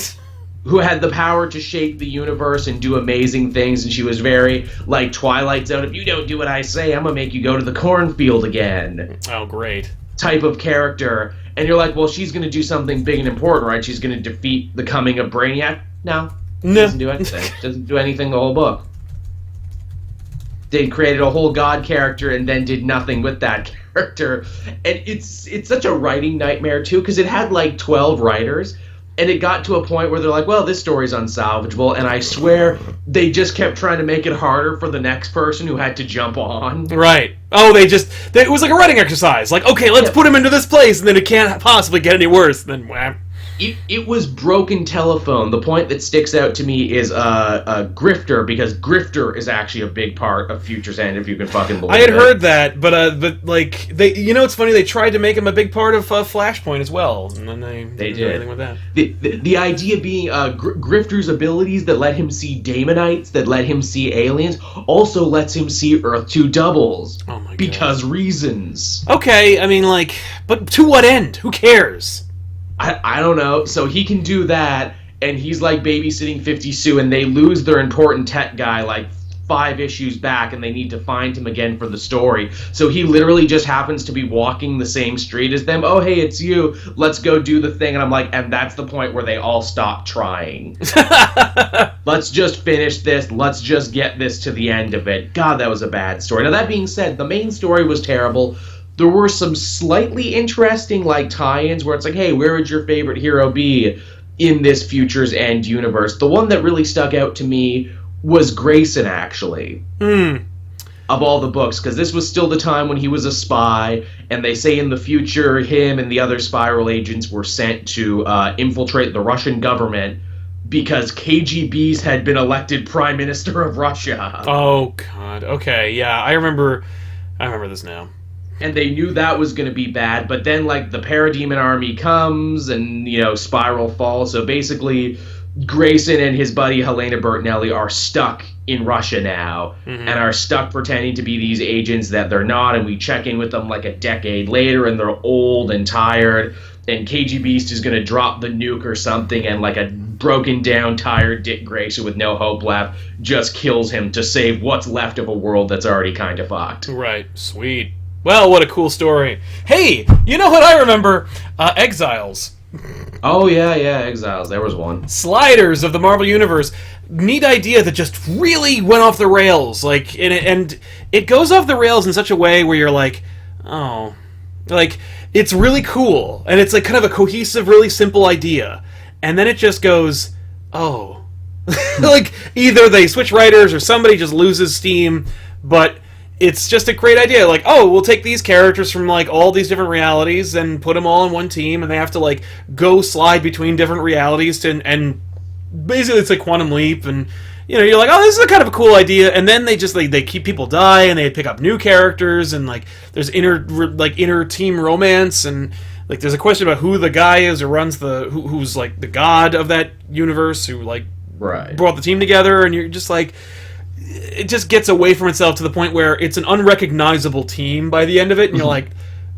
Who had the power to shape the universe and do amazing things, and she was very, like, Twilight Zone. If you don't do what I say, I'm gonna make you go to the cornfield again.
Oh, great. Type
of character. And you're like, well, she's gonna do something big and important, right? She's gonna defeat the coming of Brainiac? No. She doesn't do anything. She doesn't do anything the whole book. They created a whole god character and then did nothing with that character. And it's such a writing nightmare, too, because it had, like, 12 writers. And it got to a point where they're like, well, this story's unsalvageable. And I swear they just kept trying to make it harder for the next person who had to jump on.
Right. Oh, it was like a writing exercise. Like, okay, let's put him into this place, and then it can't possibly get any worse. Then, wham.
It was broken telephone. The point that sticks out to me is Grifter, because Grifter is actually a big part of Future's End, if you can fucking believe it.
I had heard that, but like it's funny, they tried to make him a big part of Flashpoint as well, and then they didn't do anything with that.
The idea being Grifter's abilities that let him see Daemonites, that let him see aliens, also lets him see Earth 2 doubles.
Oh my god.
Because reasons.
Okay, I mean, like, but to what end? Who cares?
I don't know. So he can do that, and he's like babysitting 50 Sue, and they lose their important tech guy like 5 issues back, and they need to find him again for the story. So he literally just happens to be walking the same street as them. Oh, hey, it's you. Let's go do the thing. And I'm like, and that's the point where they all stop trying. Let's just finish this. Let's just get this to the end of it. God, that was a bad story. Now, that being said, the main story was terrible. There were some slightly interesting, like, tie-ins where it's like, hey, where would your favorite hero be in this Future's End universe? The one that really stuck out to me was Grayson, actually. Of all the books, because this was still the time when he was a spy, and they say in the future him and the other spiral agents were sent to infiltrate the Russian government because KGBs had been elected Prime Minister of Russia.
Oh, God. Okay, yeah, I remember this now.
And they knew that was going to be bad, but then, like, the Parademon army comes, and, you know, Spiral falls. So basically, Grayson and his buddy Helena Bertinelli are stuck in Russia now, and are stuck pretending to be these agents that they're not, and we check in with them, like, a decade later, and they're old and tired, and KG Beast is going to drop the nuke or something, and, like, a broken-down, tired Dick Grayson with no hope left just kills him to save what's left of a world that's already kind of fucked.
Right. Sweet. Well, what a cool story. Hey, you know what I remember? Exiles.
Oh, yeah, Exiles. There was one.
Sliders of the Marvel Universe. Neat idea that just really went off the rails. Like, and it goes off the rails in such a way where you're like, oh. Like, it's really cool. And it's like kind of a cohesive, really simple idea. And then it just goes, oh. Like, either they switch writers or somebody just loses steam, but it's just a great idea. Like, oh, we'll take these characters from, like, all these different realities and put them all in one team, and they have to, like, go slide between different realities and basically it's like Quantum Leap, and, you know, you're like, oh, this is a kind of a cool idea, and then they just, like, they keep people die, and they pick up new characters, and, like, there's inner team romance, and, like, there's a question about who the guy is who runs who's, like, the god of that universe, who, like, brought the team together, and you're just like, it just gets away from itself to the point where it's an unrecognizable team by the end of it, and you're like,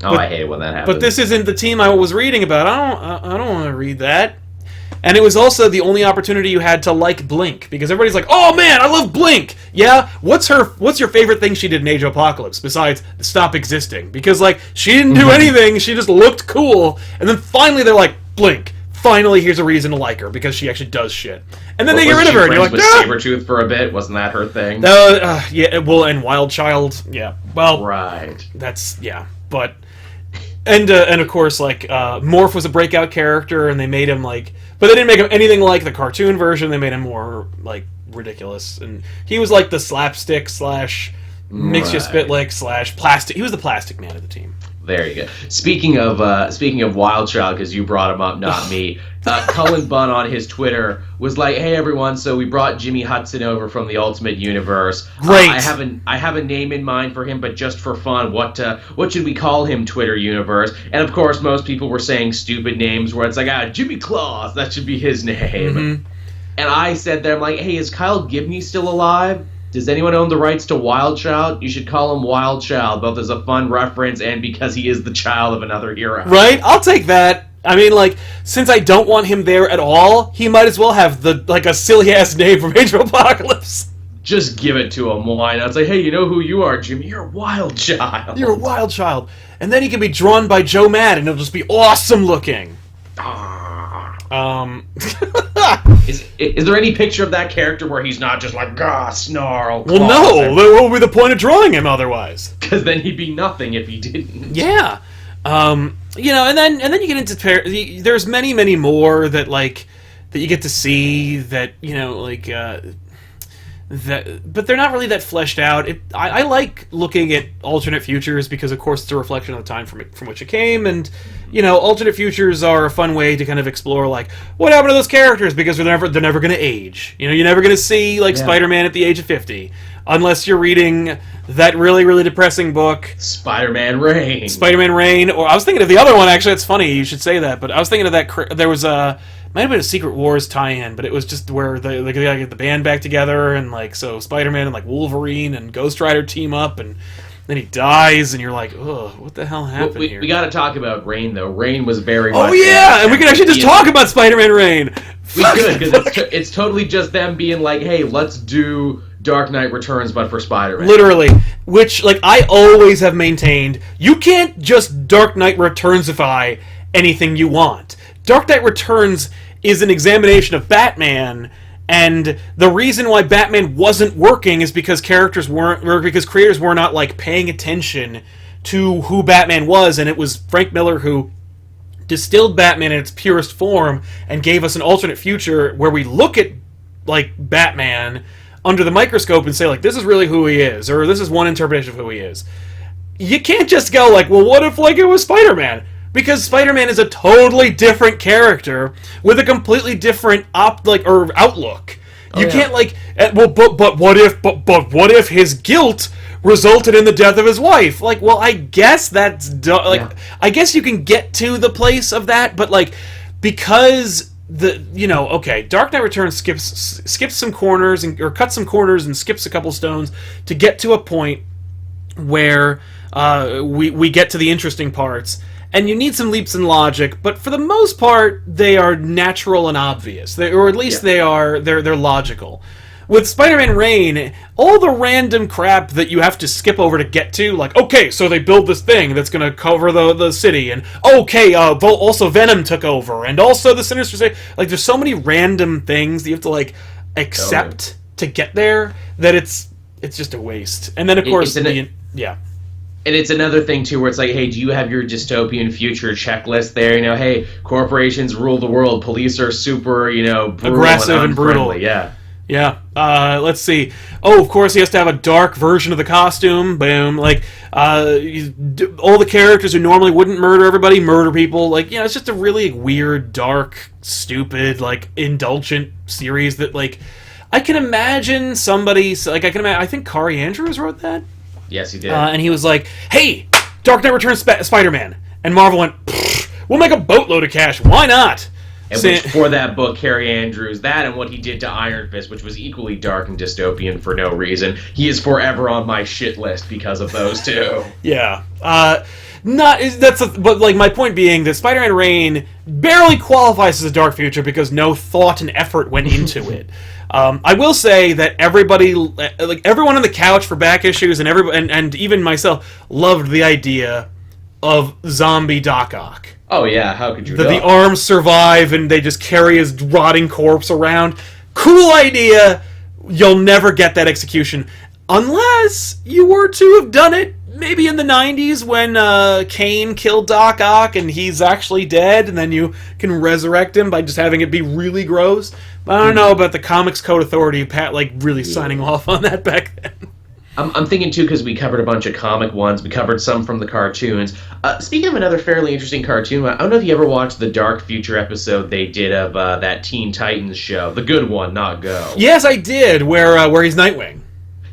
I hate when that happens.
But this isn't the team I was reading about. I don't want to read that. And it was also the only opportunity you had to like Blink, because everybody's like, oh man, I love Blink! Yeah? What's your favorite thing she did in Age of Apocalypse, besides stop existing? Because, like, she didn't do anything, she just looked cool, and then finally they're like, Blink. Finally, here's a reason to like her, because she actually does shit. And then they get rid of her, and you're like,
with Sabretooth for a bit? Wasn't that her thing?
Yeah, well, and Wild Child, yeah. Well,
right.
That's, yeah. But, and of course, like, Morph was a breakout character, and they made him, like, but they didn't make him anything like the cartoon version. They made him more, like, ridiculous. And he was like the slapstick slash makes you spit lick slash plastic. He was the plastic man of the team.
There you go. Speaking of Wild Child, because you brought him up, not me. Cullen Bunn on his Twitter was like, "Hey everyone, so we brought Jimmy Hudson over from the Ultimate Universe.
Great.
I have a name in mind for him, but just for fun, what should we call him, Twitter Universe?" And of course, most people were saying stupid names where it's like, Jimmy Claus, that should be his name. Mm-hmm. And I said there, I'm like, "Hey, is Kyle Gibney still alive? Does anyone own the rights to Wild Child? You should call him Wild Child, both as a fun reference and because he is the child of another hero."
Right? I'll take that. I mean, like, since I don't want him there at all, he might as well have a silly-ass name from Age of Apocalypse.
Just give it to him. Why not? It's like, "Hey, you know who you are, Jimmy? You're a Wild Child."
You're a Wild Child. And then he can be drawn by Joe Madden, and it'll just be awesome looking.
Is there any picture of that character where he's not just like, snarl?
Well, no. What would be the point of drawing him otherwise?
Because then he'd be nothing if he didn't.
Yeah. And then you get into there's many more that you get to see that but they're not really that fleshed out. I like looking at alternate futures because, of course, it's a reflection of the time from which it came, and alternate futures are a fun way to kind of explore what happened to those characters because they're never going to age. You're never going to see Spider-Man at the age of 50 unless you're reading that really, really depressing book,
Spider-Man Reign.
Or I was thinking of the other one. Actually, it's funny you should say that, but I was thinking of that. There was might have been a Secret Wars tie-in, but it was just where they gotta get the band back together, and so Spider-Man and Wolverine and Ghost Rider team up, and then he dies, and you're like, ugh, what the hell happened here?
We gotta talk about Reign, though. Reign was very
much... Oh, yeah! And we can actually just talk about Spider-Man Reign!
We could, because it's totally just them being like, "Hey, let's do Dark Knight Returns, but for Spider-Man."
Literally. Which, I always have maintained, you can't just Dark Knight Returnsify anything you want. Dark Knight Returns is an examination of Batman, and the reason why Batman wasn't working is because creators were not paying attention to who Batman was, and it was Frank Miller who distilled Batman in its purest form and gave us an alternate future where we look at Batman under the microscope and say this is really who he is, or this is one interpretation of who he is. You can't just go well, what if it was Spider-Man? Because Spider-Man is a totally different character with a completely different outlook. You can't but what if his guilt resulted in the death of his wife? I guess that's I guess you can get to the place of that, but because Dark Knight Returns skips some corners or cuts some corners and skips a couple stones to get to a point where we get to the interesting parts. And you need some leaps in logic, but for the most part, they are natural and obvious. They're logical. With Spider-Man Reign, all the random crap that you have to skip over to get to, okay, so they build this thing that's going to cover the city, and also Venom took over, and also the Sinister Six. There's so many random things that you have to accept to get there that it's just a waste. And then of course,
And it's another thing, too, where it's hey, do you have your dystopian future checklist there? Hey, corporations rule the world. Police are super, brutal
aggressive and brutal.
Yeah.
Yeah. Let's see. Oh, of course, he has to have a dark version of the costume. Boom. All the characters who normally wouldn't murder everybody murder people. It's just a really weird, dark, stupid, indulgent series that, I can imagine somebody... I think Kari Andrews wrote that.
Yes, he did.
And he was like, "Hey, Dark Knight Returns Spider-Man." And Marvel went, "We'll make a boatload of cash. Why not?"
And for that book, Carrie Andrews, that and what he did to Iron Fist, which was equally dark and dystopian for no reason, he is forever on my shit list because of those two.
Yeah. But my point being that Spider-Man Reign barely qualifies as a dark future because no thought and effort went into it. I will say that everyone on the couch for back issues and even myself loved the idea of zombie Doc Ock.
Oh yeah, how could you
not? The arms survive and they just carry his rotting corpse around. Cool idea. You'll never get that execution unless you were to have done it maybe in the 90s when Kane killed Doc Ock and he's actually dead, and then you can resurrect him by just having it be really gross. But I don't know about the Comics Code Authority, Pat, like, really signing off on that back then.
I'm thinking, too, because we covered a bunch of comic ones. We covered some from the cartoons. Speaking of another fairly interesting cartoon, I don't know if you ever watched the Dark Future episode they did of that Teen Titans show. The good one, not Go.
Yes, I did, where he's Nightwing.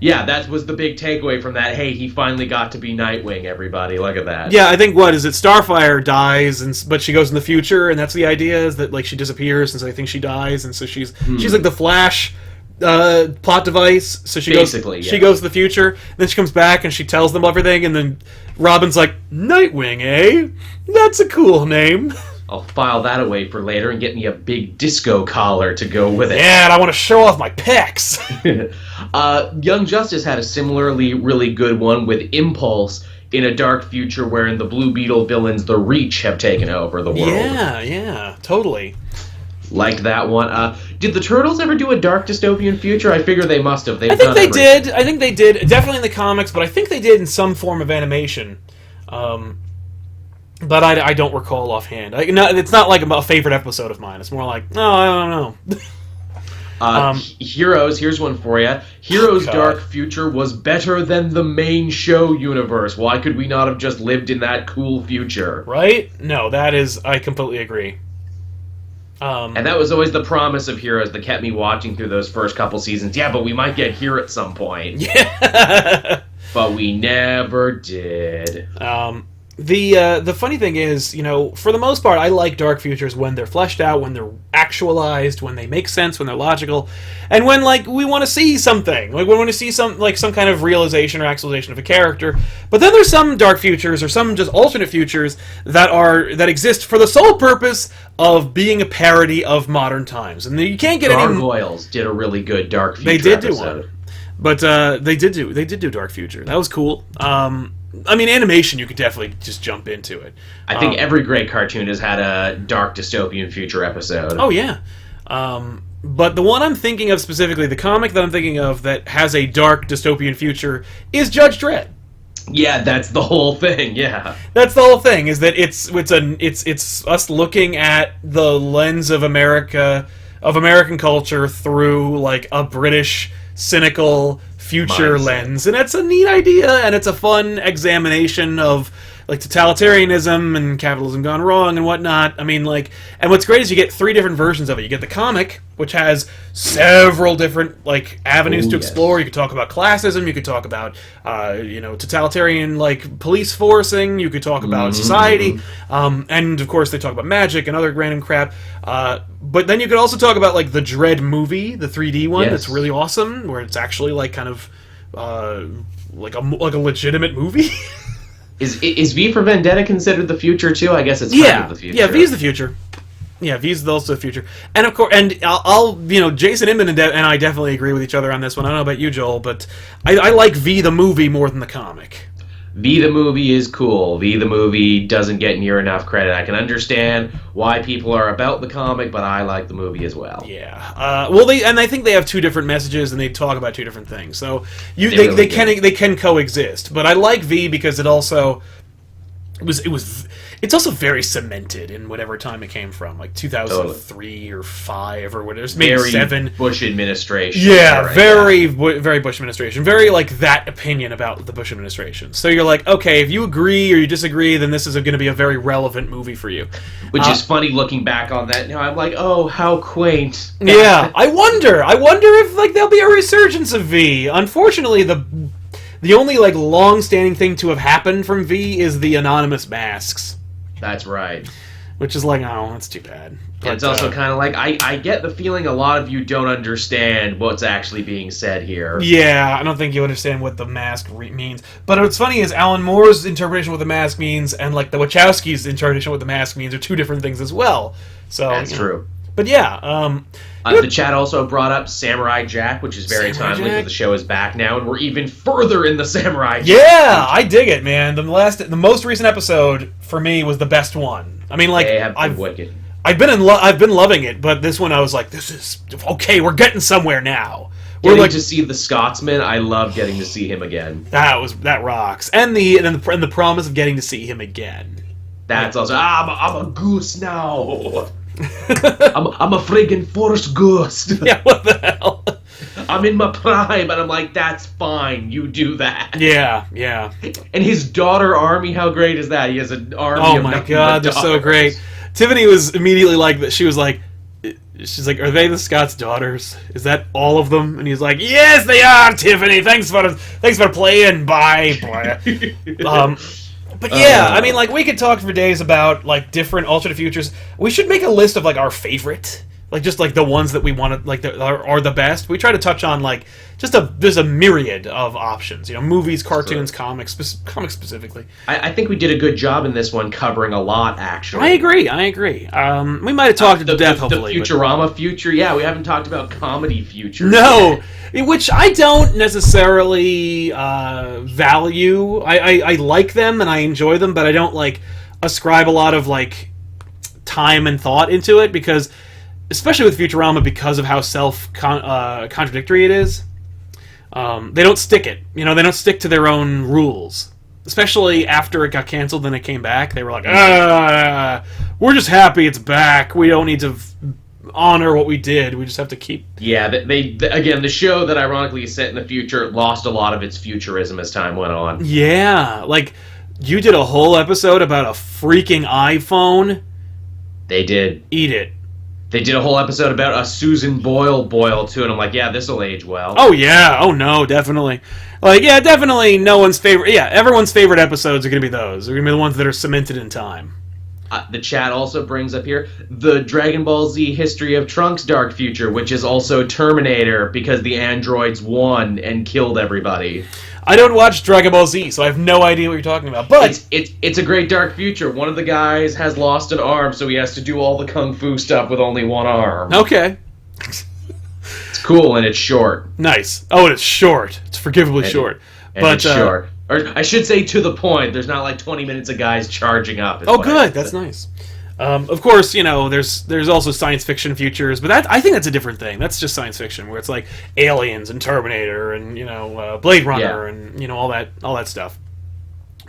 Yeah, that was the big takeaway from that. Hey, he finally got to be Nightwing, everybody. Look at that.
Yeah, I think, Starfire dies, but she goes in the future, and that's the idea, is that, like, she disappears, and so I think she dies, and so she's like the Flash plot device. So she goes to the future, then she comes back and she tells them everything, and then Robin's like, Nightwing, eh? That's a cool name.
I'll file that away for later and get me a big disco collar to go with it.
Yeah, and I want to show off my pecs.
Young Justice had a similarly really good one with Impulse in a dark future wherein the Blue Beetle villains, the Reach, have taken over the world.
Yeah, totally.
Liked that one. Did the Turtles ever do a dark dystopian future? I figure they must have.
I think they did. I think they did. Definitely in the comics, but I think they did in some form of animation. But I don't recall offhand. It's not like a favorite episode of mine. It's more like, I don't know.
Heroes, here's one for you. Heroes' dark future was better than the main show universe. Why could we not have just lived in that cool future?
Right? No, I completely agree.
And that was always the promise of Heroes that kept me watching through those first couple seasons. Yeah, but we might get here at some point.
Yeah.
But we never did.
The funny thing is, for the most part, I like dark futures when they're fleshed out, when they're actualized, when they make sense, when they're logical, and when, like, we want to see something. Like, we want to see some kind of realization or actualization of a character. But then there's some dark futures or some just alternate futures that exist for the sole purpose of being a parody of modern times. And you can't get
Gargoyles did a really good dark future
They did
episode.
do one. But they did do Dark Future. That was cool. Animation, you could definitely just jump into it.
I think every great cartoon has had a dark dystopian future episode.
Oh, yeah. But the one I'm thinking of specifically, the comic that I'm thinking of that has a dark dystopian future is Judge Dredd.
Yeah, that's the whole thing, yeah.
That's the whole thing, is that it's us looking at the lens of American culture through, like, a British cynical future
mindset.
lens, and it's a neat idea, and it's a fun examination of, like, totalitarianism and capitalism gone wrong and whatnot. And what's great is you get 3 different versions of it. You get the comic, which has several different, like, avenues to explore. You could talk about classism, you could talk about totalitarian, like, police forcing, you could talk about society, and of course they talk about magic and other random crap. But then you could also talk about, like, the Dredd movie, the 3D one. That's really awesome, where it's actually, like, kind of like a legitimate movie.
Is V for Vendetta considered the future too? I guess it's kind of the future.
Yeah, V's the future. Yeah, V's also the future. And of course, Jason Inman and I definitely agree with each other on this one. I don't know about you, Joel, but I like V the movie more than the comic.
V the movie is cool. V the movie doesn't get near enough credit. I can understand why people are about the comic, but I like the movie as well.
Yeah. I think they have 2 different messages and they talk about 2 different things. So they can coexist. But I like V because it's also very cemented in whatever time it came from, like 2003 or 5 or whatever. Maybe
very
7.
Bush administration.
Yeah, right, very Bush administration. Very, like, that opinion about the Bush administration. So you're like, okay, if you agree or you disagree, then this is going to be a very relevant movie for you.
Which is funny looking back on that now. I'm like, oh, how quaint.
Yeah, I wonder if, like, there'll be a resurgence of V. Unfortunately, the only, like, long-standing thing to have happened from V is the anonymous masks.
That's right.
Which is like, oh, that's too bad.
But it's also kind of like, I get the feeling a lot of you don't understand what's actually being said here.
Yeah, I don't think you understand what the mask means. But what's funny is Alan Moore's interpretation of what the mask means and, like, the Wachowski's interpretation of what the mask means are 2 different things as well. So
that's true.
But yeah,
the chat also brought up Samurai Jack, which is very timely because the show is back now, and we're even further in the Samurai Jack.
Yeah, I dig it, man. The most recent episode for me was the best one. I mean, like,
wicked.
I've been loving it, but this one I was like, this is okay. We're getting somewhere now. We're
Getting
like
to see the Scotsman, I love getting to see him again.
that rocks, and the promise of getting to see him again.
That's also, I'm a goose now. I'm a friggin' force ghost.
Yeah, what the hell?
I'm in my prime, and I'm like, that's fine, you do that.
Yeah.
And his daughter army, how great is that? He has an army
Oh
of
my
nothing
god,
but
they're so
daughters.
great. Tiffany was immediately like that. She's like, are they the Scott's daughters? Is that all of them? And he's like, yes, they are, Tiffany. Thanks for playing. Bye. But yeah, I mean, like, we could talk for days about, like, different alternate futures. We should make a list of, like, our favorite. Like, just, like, the ones that we want to, like, are the best. We try to touch on, like, there's a myriad of options. You know, movies, cartoons, comics specifically.
I think we did a good job in this one covering a lot, actually.
I agree. We might have talked to death, hopefully.
The Futurama future, yeah, we haven't talked about comedy future.
No! Which I don't necessarily value. I like them and I enjoy them, but I don't, like, ascribe a lot of, like, time and thought into it, because, especially with Futurama, because of how contradictory it is, they don't stick it. You know, they don't stick to their own rules. Especially after it got canceled and it came back, they were like, we're just happy it's back. We don't need to honor what we did. We just have to keep...
Yeah, again, the show that ironically is set in the future lost a lot of its futurism as time went on.
Yeah, like, you did a whole episode about a freaking iPhone.
They did.
Eat it.
They did a whole episode about a Susan Boyle too, and I'm like, yeah, this'll age well.
Oh yeah, oh no, definitely. Like, yeah, definitely no one's favorite... Yeah, everyone's favorite episodes are going to be those. They're going to be the ones that are cemented in time.
The chat also brings up here the Dragon Ball Z History of Trunks Dark Future, which is also Terminator, because the androids won and killed everybody.
I don't watch Dragon Ball Z, so I have no idea what you're talking about. But
it's a great dark future. One of the guys has lost an arm, so he has to do all the kung fu stuff with only one arm.
Okay.
It's cool, and it's short.
Nice. Oh, and it's short. It's forgivably short.
And it's short. Or I should say to the point. There's not like 20 minutes of guys charging up.
Oh, good. That's nice. Of course, you know, there's also science fiction futures, but I think that's a different thing. That's just science fiction, where it's like aliens and Terminator and, you know, Blade Runner and, you know, all that stuff.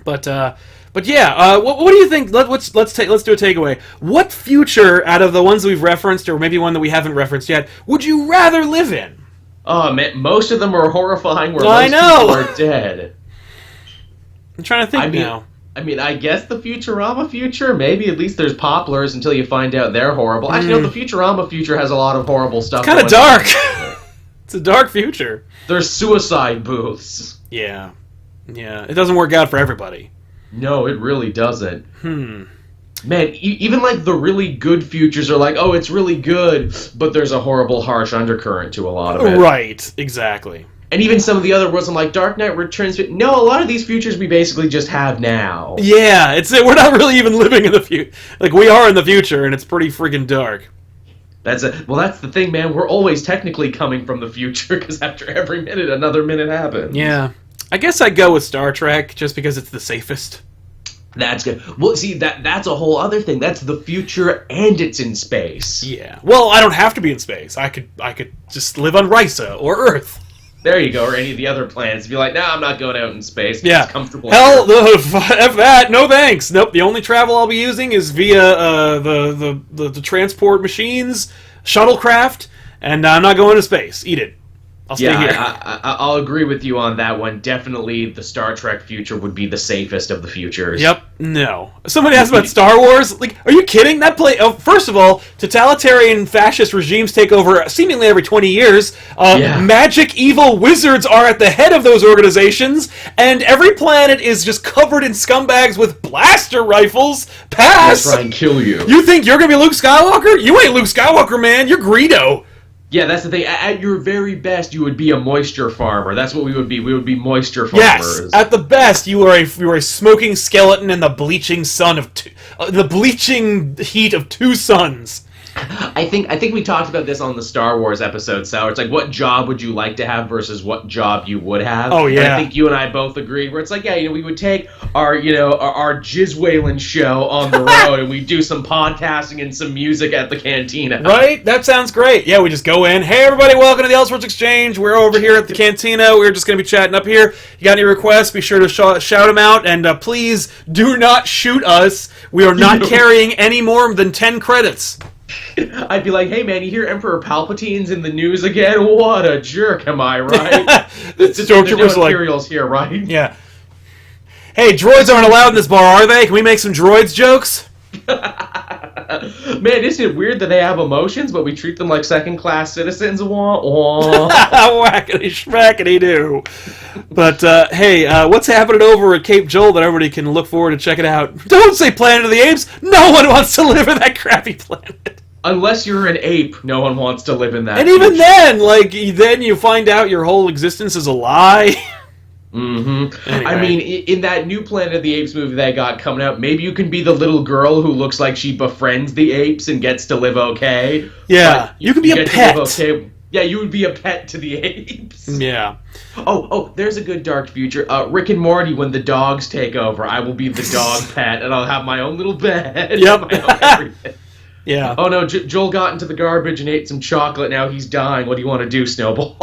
But yeah, what do you think? Let's do a takeaway. What future out of the ones we've referenced, or maybe one that we haven't referenced yet, would you rather live in?
Oh man, most of them are horrifying. Where
I
most
know.
people are dead.
I'm trying to think now.
I mean, I guess the Futurama future, maybe at least there's poplars until you find out they're horrible. Actually, no, the Futurama future has a lot of horrible stuff.
It's kind of dark. It's a dark future.
There's suicide booths.
Yeah. It doesn't work out for everybody.
No, it really doesn't. Man, even like the really good futures are like, oh, it's really good, but there's a horrible, harsh undercurrent to a lot of it.
Right, exactly.
And even some of the other worlds, I'm like, Dark Knight Returns. No, a lot of these futures we basically just have now.
Yeah, we're not really even living in the future. Like, we are in the future, and it's pretty friggin' dark.
That's the thing, man. We're always technically coming from the future, because after every minute, another minute happens.
Yeah. I guess I'd go with Star Trek, just because it's the safest.
That's good. Well, see, that's a whole other thing. That's the future, and it's in space.
Yeah. Well, I don't have to be in space. I could just live on Risa or Earth.
There you go, or any of the other planets. Be like, I'm not going out in space.
Yeah.
It's comfortable.
Hell, F that. No thanks. Nope. The only travel I'll be using is via the transport machines, shuttlecraft, and I'm not going to space. Eat it. I'll stay here.
I'll agree with you on that one. Definitely the Star Trek future would be the safest of the futures.
Yep. No. Somebody asked about Star Wars. Like, are you kidding? First of all, totalitarian fascist regimes take over seemingly every 20 years. Magic evil wizards are at the head of those organizations, and every planet is just covered in scumbags with blaster rifles. Pass!
They'll try and kill you.
You think you're gonna be Luke Skywalker? You ain't Luke Skywalker, man. You're Greedo.
Yeah, that's the thing. At your very best, you would be a moisture farmer. That's what we would be. We would be moisture farmers.
Yes, at the best, you are a smoking skeleton in the bleaching sun of the bleaching heat of two suns.
I think we talked about this on the Star Wars episode, so it's like, what job would you like to have versus what job you would have?
Oh, yeah.
And I think you and I both agreed where it's like, yeah, we would take our Jizwhalen show on the road and we do some podcasting and some music at the cantina.
Right? That sounds great. Yeah, we just go in. Hey, everybody, welcome to the Elseworlds Exchange. We're over here at the cantina. We're just going to be chatting up here. You got any requests? Be sure to shout them out. And please do not shoot us. We are not carrying any more than 10 credits.
I'd be like, hey man, you hear Emperor Palpatine's in the news again? What a jerk, am I right? There's no Imperials here, right?
Yeah. Hey, droids aren't allowed in this bar, are they? Can we make some droids jokes?
Man, isn't it weird that they have emotions, but we treat them like second-class citizens? Wah, wah.
Whackity schmackity do. But, hey, what's happening over at Cape Joel that everybody can look forward to checking out? Don't say Planet of the Apes! No one wants to live in that crappy planet.
Unless you're an ape, no one wants to live in that.
And even then, then you find out your whole existence is a lie.
Mm-hmm.
Anyway.
I mean, in that new Planet of the Apes movie they got coming out, maybe you can be the little girl who looks like she befriends the apes and gets to live okay.
Yeah, you can be a pet.
Okay. Yeah, you would be a pet to the apes.
Yeah.
Oh, there's a good dark future. Rick and Morty, when the dogs take over, I will be the dog pet, and I'll have my own little bed.
Yep.
My own everything.
Yeah.
Oh no, Joel got into the garbage and ate some chocolate. Now he's dying. What do you want to do, Snowball?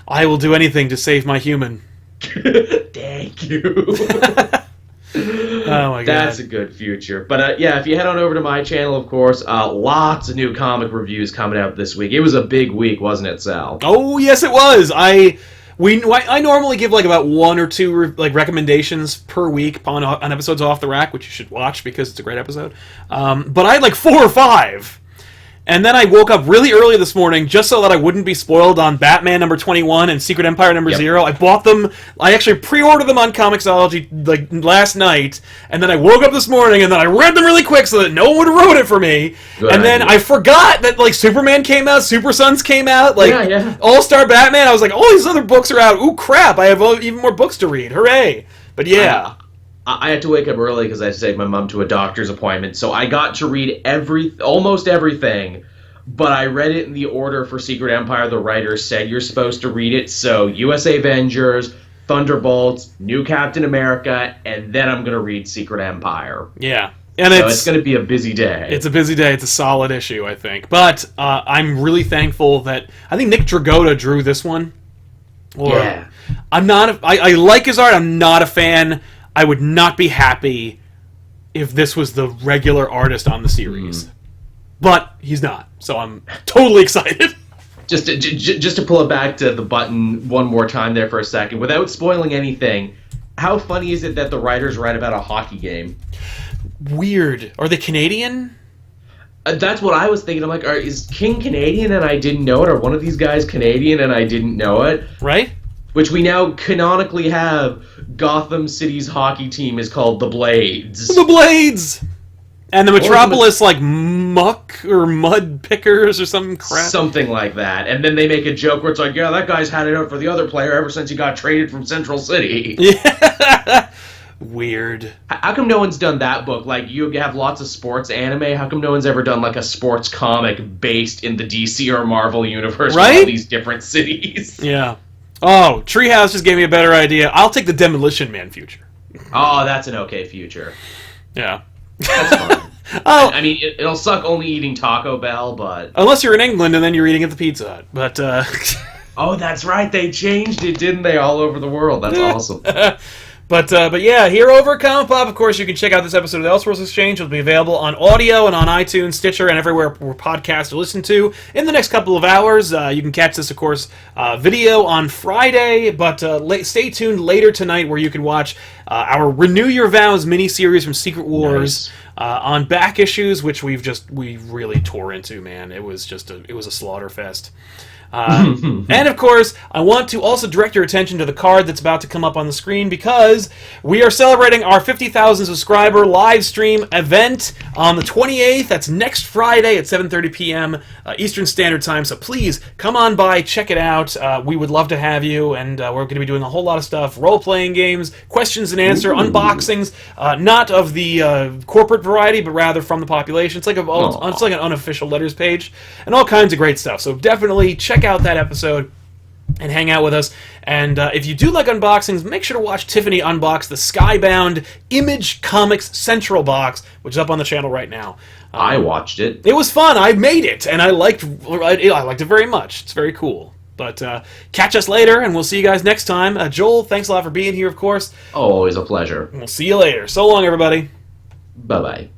I will do anything to save my human.
Thank you.
Oh my god.
That's a good future. But yeah, if you head on over to my channel, of course, lots of new comic reviews coming out this week. It was a big week, wasn't it, Sal?
Oh yes, it was. I normally give like about 1 or 2 recommendations per week on episodes Off the Rack, which you should watch because it's a great episode. But I had like 4 or 5. And then I woke up really early this morning just so that I wouldn't be spoiled on Batman number 21 and Secret Empire number 0. I bought them. I actually pre-ordered them on Comixology like last night, and then I woke up this morning and then I read them really quick so that no one would ruin it for me. Good and then idea. I forgot that like Superman came out, Super Sons came out, like All-Star Batman. I was like, all these other books are out. Ooh, crap! I have even more books to read. Hooray! But yeah.
I had to wake up early because I had to take my mom to a doctor's appointment, so I got to read almost everything, but I read it in the order for Secret Empire the writers said you're supposed to read it, so USA Avengers, Thunderbolts, New Captain America, and then I'm going to read Secret Empire.
Yeah. And
so it's going to be a busy day.
It's a busy day. It's a solid issue, I think. But I'm really thankful that I think Nick Dragotta drew this one.
Yeah.
I like his art. I'm not a fan. I would not be happy if this was the regular artist on the series. But he's not, so I'm totally excited.
Just to pull it back to the button one more time there for a second, without spoiling anything, how funny is it that the writers write about a hockey game?
Weird. Are they Canadian?
That's what I was thinking. I'm like, is King Canadian and I didn't know it? Or one of these guys Canadian and I didn't know it?
Right?
Which we now canonically have. Gotham City's hockey team is called the Blades.
The Blades! And the Metropolis, like, muck or mud pickers or some crap.
Something like that. And then they make a joke where it's like, yeah, that guy's had it out for the other player ever since he got traded from Central City.
Yeah. Weird.
How come no one's done that book? Like, you have lots of sports anime. How come no one's ever done, like, a sports comic based in the DC or Marvel universe with all these different cities?
Yeah. Oh, Treehouse just gave me a better idea. I'll take the Demolition Man future.
Oh, that's an okay future.
Yeah.
That's fine. I mean, it'll suck only eating Taco Bell, but...
Unless you're in England and then you're eating at the Pizza Hut. But,
Oh, that's right. They changed it, didn't they? All over the world. That's awesome.
But yeah, here over at ComicPOP, of course, you can check out this episode of the Elseworlds Exchange. It'll be available on audio and on iTunes, Stitcher, and everywhere where podcasts are listened to in the next couple of hours. You can catch this, of course, video on Friday, but stay tuned later tonight where you can watch our Renew Your Vows miniseries from Secret Wars on back issues, which we really tore into, man. It was a slaughter fest. And of course, I want to also direct your attention to the card that's about to come up on the screen, because we are celebrating our 50,000 subscriber live stream event on the 28th. That's next Friday at 7:30 p.m. Eastern Standard Time. So please come on by, check it out. We would love to have you, and we're going to be doing a whole lot of stuff: role-playing games, questions and answer, unboxings, not of the corporate variety, but rather from the population. It's like it's like an unofficial letters page, and all kinds of great stuff. So definitely check out that episode and hang out with us. And if you do like unboxings, make sure to watch Tiffany unbox the Skybound Image Comics Central box, which is up on the channel right now.
I watched it.
It was fun. I made it, and I liked it very much. It's very cool. But catch us later, and we'll see you guys next time. Joel, thanks a lot for being here, of course.
Always a pleasure.
And we'll see you later. So long, everybody.
Bye-bye.